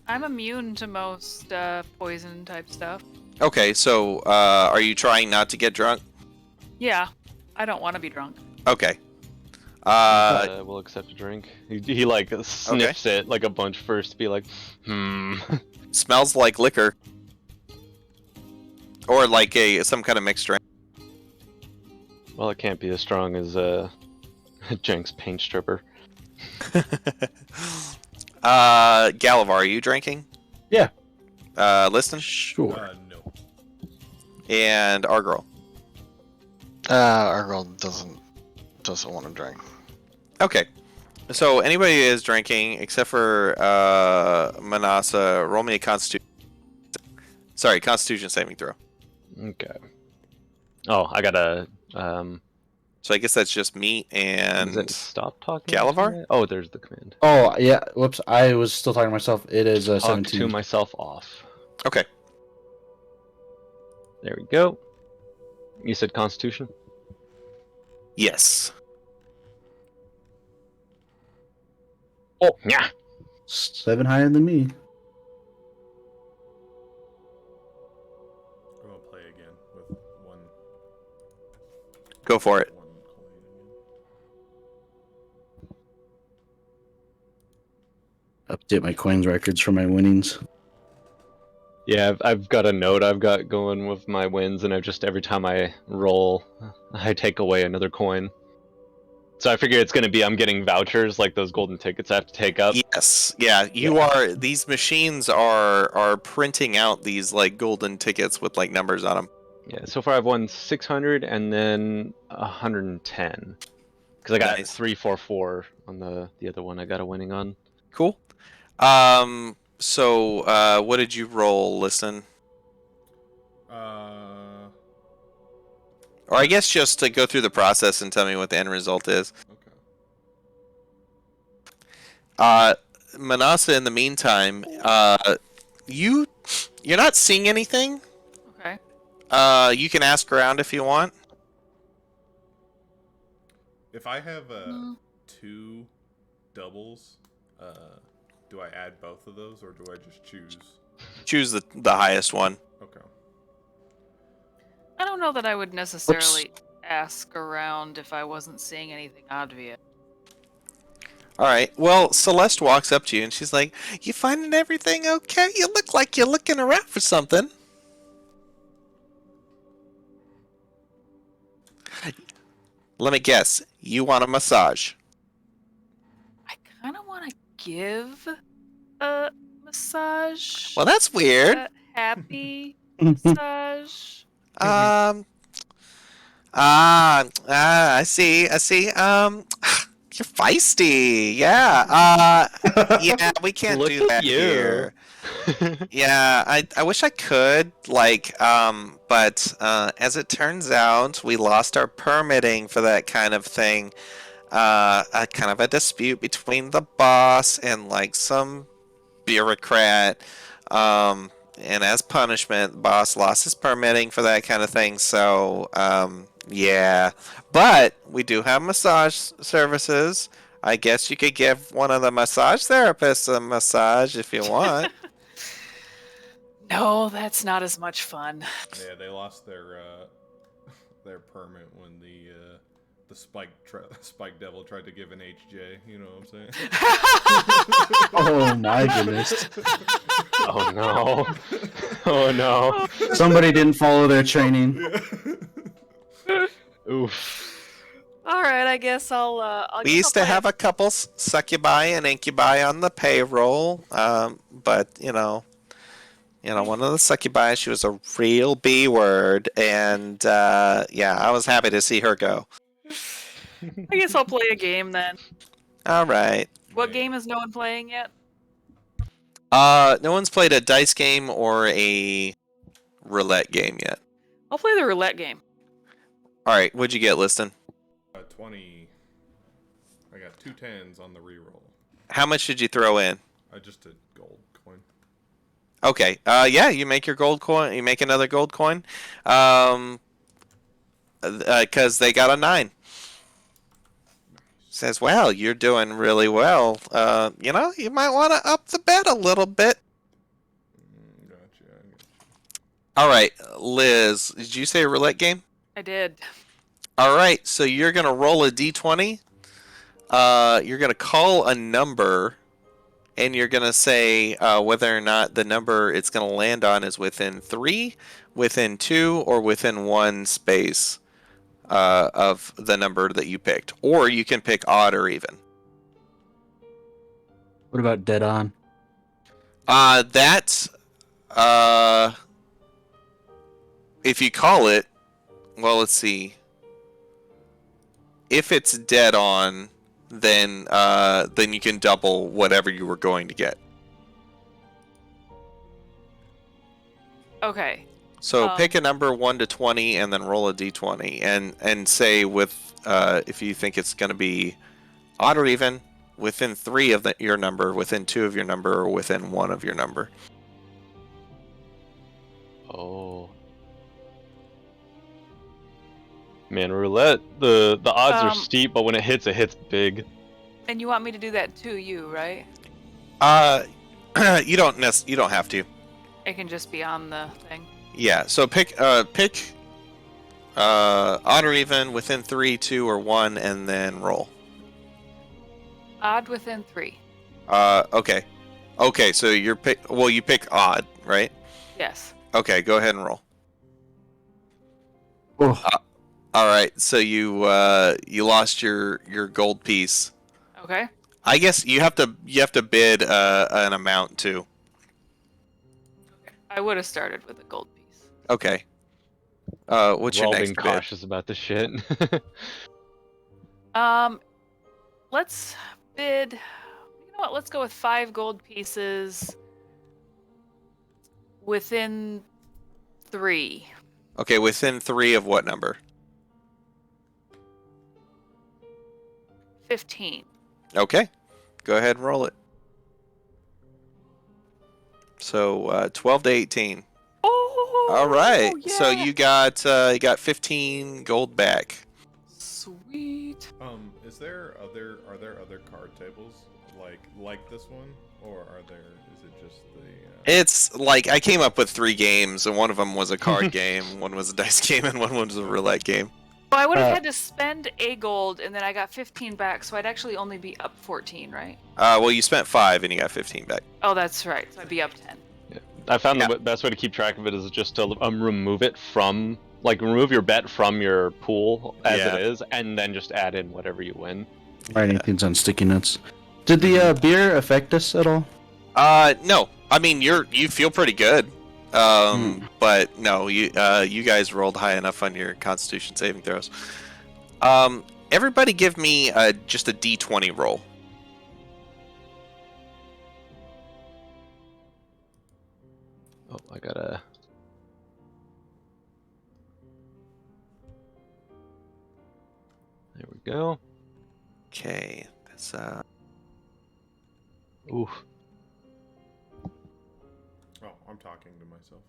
I'm immune to most poison type stuff. Okay, so are you trying not to get drunk? Yeah, I don't want to be drunk. Okay. we'll accept a drink. He like sniffs it like a bunch first to be like, Smells like liquor, or like some kind of mixed drink. Well, it can't be as strong as Jenks paint stripper. Galavar, are you drinking? Yeah. Listen, Sure. No. and our girl. Our girl doesn't want to drink. Okay, so anybody is drinking except for Manasa. Roll me a Constitution. Sorry, Constitution saving throw. Okay. Oh, I gotta. So I guess that's just me Does it and stop talking? Galavar? Oh, there's the command. Oh, yeah. Whoops. I was still talking to myself. It is Talk 17. to myself off. Okay. There we go. You said Constitution? Yes. Oh, yeah. 7 higher than me. I'm gonna play again with one. Go for it. One coin again. Update my coins records for my winnings. Yeah, I've got a note I've got going with my wins, and every time I roll, I take away another coin. So I figure it's gonna be I'm getting vouchers like those golden tickets I have to take up. Yes. Yeah. You are. These machines are printing out these like golden tickets with like numbers on them. Yeah, so far I've won 600 and then 110. Because I got Nice. 344 on the other one I got a winning on. Cool. So what did you roll? Listen. Or I guess just to go through the process and tell me what the end result is. Okay. Manasa, in the meantime, you're not seeing anything. Okay. You can ask around if you want. If I have two doubles, do I add both of those or do I just choose? Choose the highest one. Okay. I don't know that I would necessarily ask around if I wasn't seeing anything obvious. All right. Well, Celeste walks up to you and she's like, "You finding everything okay? You look like you're looking around for something." Let me guess. You want a massage? I kind of want to give a massage. Well, that's weird. A happy massage. I see. You're feisty. Yeah. Yeah, we can't Look do at that you. here. Yeah, I wish I could, but as it turns out, we lost our permitting for that kind of thing. A kind of a dispute between the boss and like some bureaucrat. And as punishment, the boss lost his permitting for that kind of thing. So, yeah. But we do have massage services. I guess you could give one of the massage therapists a massage if you want. No, that's not as much fun. Yeah, they lost their permit when the spike devil tried to give an HJ. You know what I'm saying? Oh my goodness. Oh no. Oh no. Somebody didn't follow their training. Oof. All right, I guess I'll. We used to have a couple succubi and incubi on the payroll, but you know, one of the succubi, she was a real B word, and yeah, I was happy to see her go. I guess I'll play a game then. All right. What Man. game is no one playing yet? No one's played a dice game or a roulette game yet. I'll play the roulette game. All right, what'd you get, Liston? 20. I got 2 10s on the reroll. How much did you throw in? I just did gold coin. Okay. Yeah, you make your gold coin. You make another gold coin. Because they got a 9. Says, "Well, you're doing really well. You might want to up the bet a little bit." Gotcha. All right, Liz, did you say a roulette game? I did. All right, so you're gonna roll a d20. You're gonna call a number, and you're gonna say whether or not the number it's gonna land on is within 3, within 2, or within 1 space of the number that you picked, or you can pick odd or even. What about dead on? That's if you call it, well, let's see. If it's dead on, then you can double whatever you were going to get. Okay. So pick a number 1 to 20 and then roll a d20 and say with if you think it's going to be odd or even, within 3 of your number, within 2 of your number, or within 1 of your number. Oh. Man, roulette, the odds are steep, but when it hits big. And you want me to do that to you, right? You don't have to. It can just be on the thing. Yeah, so pick odd or even, within 3, 2, or 1, and then roll. Odd within 3. Okay. Okay, so you pick odd, right? Yes. Okay, go ahead and roll. Oh, All right, so you lost your gold piece. Okay. I guess you have to bid an amount too. I would have started with a gold piece. Okay. What's We're your all next being bid? cautious about this shit. Let's bid. You know what? Let's go with 5 gold pieces within 3. Okay, within 3 of what number? 15. Okay, go ahead and roll it. So 12 to 18. Oh. All right. Yeah. So you got 15 gold back. Sweet. Are there other card tables like this one, or is it just the? It's like I came up with 3 games, and one of them was a card game, one was a dice game, and one was a roulette game. Well, I would have had to spend a gold, and then I got 15 back, so I'd actually only be up 14, right? Well, you spent 5 and you got 15 back. Oh, that's right. So I'd be up 10. I found the best way to keep track of it is just to remove it from, remove your bet from your pool as it is, and then just add in whatever you win. writing things on sticky notes. Did the beer affect us at all? No. I mean, you feel pretty good. But no, you guys rolled high enough on your Constitution saving throws. Everybody, give me just a D20 roll. Oh, I gotta. There we go. Okay, that's Oof. Oh, I'm talking to myself.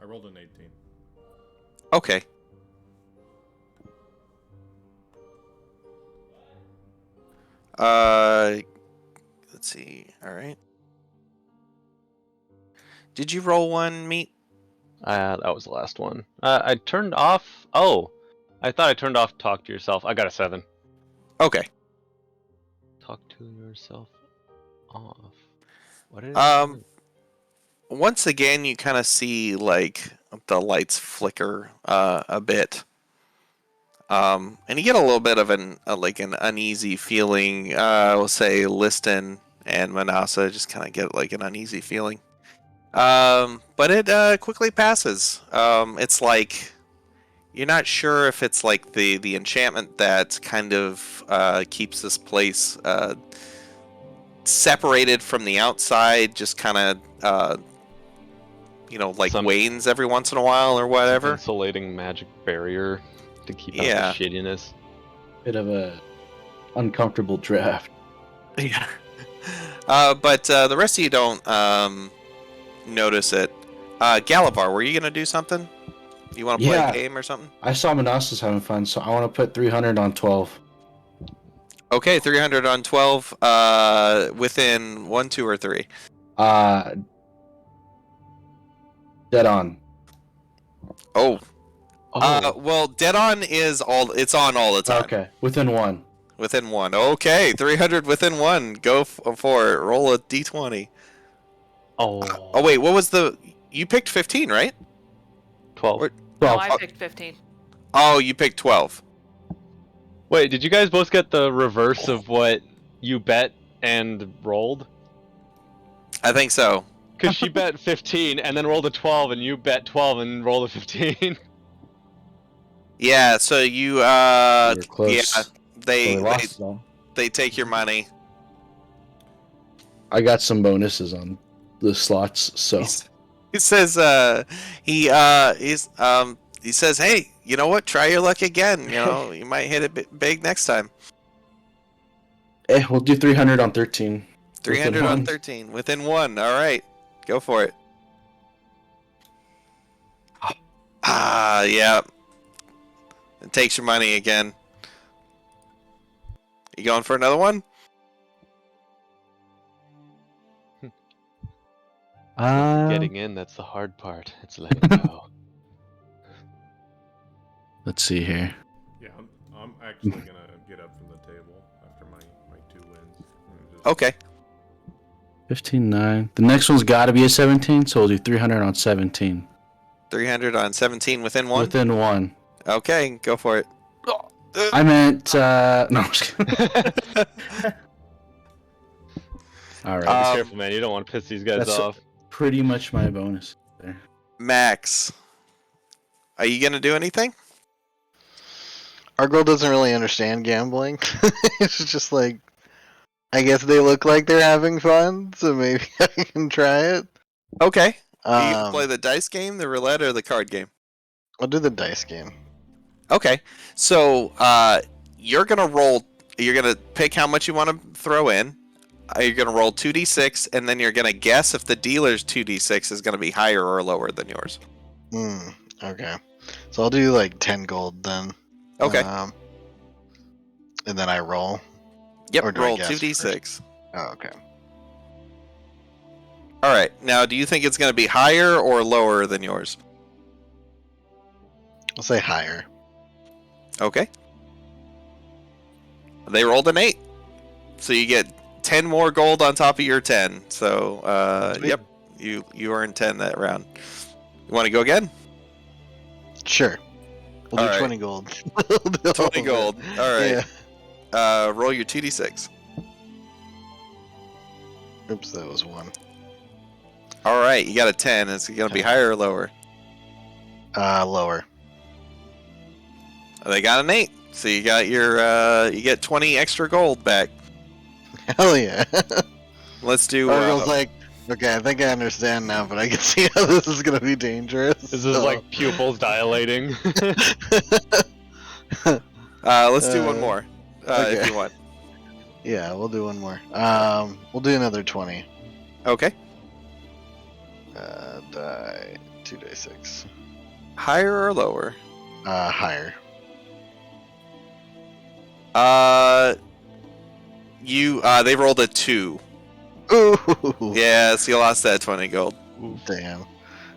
I rolled an 18. okay. Let's see. All right. Did you roll one, Meat? That was the last one. I turned off. Oh, I thought I turned off talk to yourself. I got a 7. Okay. Talk to yourself off. What is Once again, you kind of see like the lights flicker a bit, and you get a little bit of an uneasy feeling. We'll say Liston and Manasa just kind of get like an uneasy feeling, but it quickly passes. It's like you're not sure if it's like the enchantment that kind of keeps this place separated from the outside, just kind of like Some- wanes every once in a while or Some whatever. insulating magic barrier to keep Yeah. out the shittiness. Bit of a uncomfortable draft. Yeah. But the rest of you don't notice it. Galavar, were you gonna do something? You want to play Yeah. a game or something? I saw Manassas having fun, so I want to put 300 on 12. Okay, 300 on 12. Within 1, 2, or 3. Dead on. Oh. Oh, Well, dead on is all. It's on all the time. Okay, within 1. Within 1. Okay, 300 within 1. Go for it. Roll a d20. oh, Oh wait, what was the? You picked 15, right? 12. Or- No, 12. I picked 15. Oh, you picked 12. Wait, did you guys both get the reverse of what you bet and rolled? I think so. Because she bet 15 and then rolled a 12, and you bet 12 and rolled a 15. Yeah. So you We were close. yeah. So They we lost it all. they take your money. I got some bonuses on the slots, so He says he says, hey, you know what? Try your luck again. You know, you might hit it big next time. we'll do 300 on 13. 300 Within on one. 13 within 1. All right, go for it. Yeah. It takes your money again. You going for another one? Getting in, that's the hard part. It's letting go. Let's see here. Yeah, I'm actually gonna get up from the table after my 2 wins. And just- Okay. 15.9. The next one's got to be a 17, so we'll do 300 on 17. 300 on 17 within 1. Within 1. Okay, go for it. I meant, no, I'm just kidding. All right. Be careful, man. You don't want to piss these guys That's- off. Pretty much my bonus there. Max, are you gonna do anything? Our girl doesn't really understand gambling. It's just like, I guess they look like they're having fun, so maybe I can try it. Okay. Are you gonna play Um, the dice game, the roulette, or the card game? I'll do the dice game. Okay. So you're gonna roll. You're gonna pick how much you want to throw in. You're gonna roll 2d6, and then you're gonna guess if the dealer's 2d6 is gonna be higher or lower than yours. Okay. So I'll do like 10 gold then. Okay. And then I roll. Yep. or do I Roll guess 2d6. Oh, okay. All right. Now, do you think it's gonna be higher or lower than yours? I'll say higher. Okay. They rolled an 8, so you get 10 more gold on top of your 10. So, Sweet. yep, you earned 10 that round. You want to go again? Sure. We'll do All right. 20 gold. We'll do all 20 of it. gold. All right. Yeah. Roll your 2d6. Oops, that was 1. All right, you got a 10. Is it gonna be higher or lower? Lower. They got an 8, so you got your you get 20 extra gold back. Hell yeah. Let's do. Our girl's like, okay, I think I understand now, but I can see how this is gonna be dangerous. This is so- like pupils dilating. Let's do one more, if okay. you want. Yeah, we'll do one more. We'll do another 20. Okay. Die 2d6. Higher or lower? Higher. They rolled a 2. Ooh. Yeah, so you lost that 20 gold. Damn.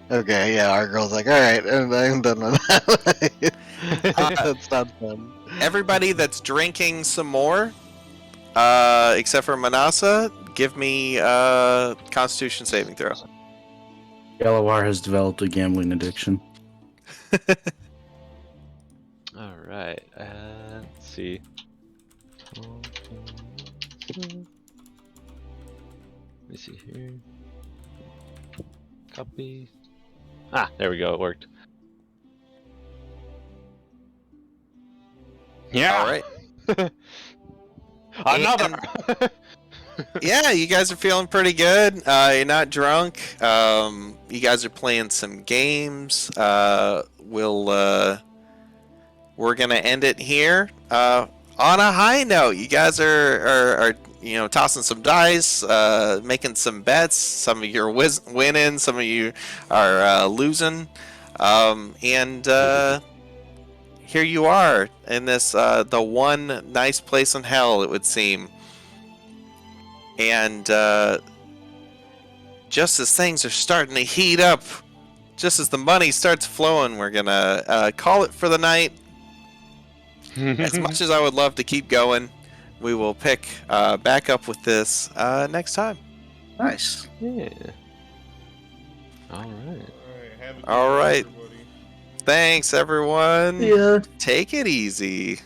Okay, yeah, our girl's like, alright, I'm done with that. That's not fun. Everybody that's drinking some more, except for Manasa, give me Constitution saving throw. Galawar has developed a gambling addiction. All right. Let's see. Let me see here. Copy. Ah, there we go. It worked. Yeah. All right. Another. Yeah, you guys are feeling pretty good. You're not drunk. You guys are playing some games. We're gonna end it here. On a high note, you guys are tossing some dice, making some bets. Some of you are winning, some of you are losing, and here you are in this the one nice place in hell, it would seem. And just as things are starting to heat up, just as the money starts flowing, we're gonna call it for the night. As much as I would love to keep going, we will pick back up with this next time. Nice. Yeah. All right. Alright, have a good All night, right. everybody. Thanks, everyone. Yeah. Take it easy.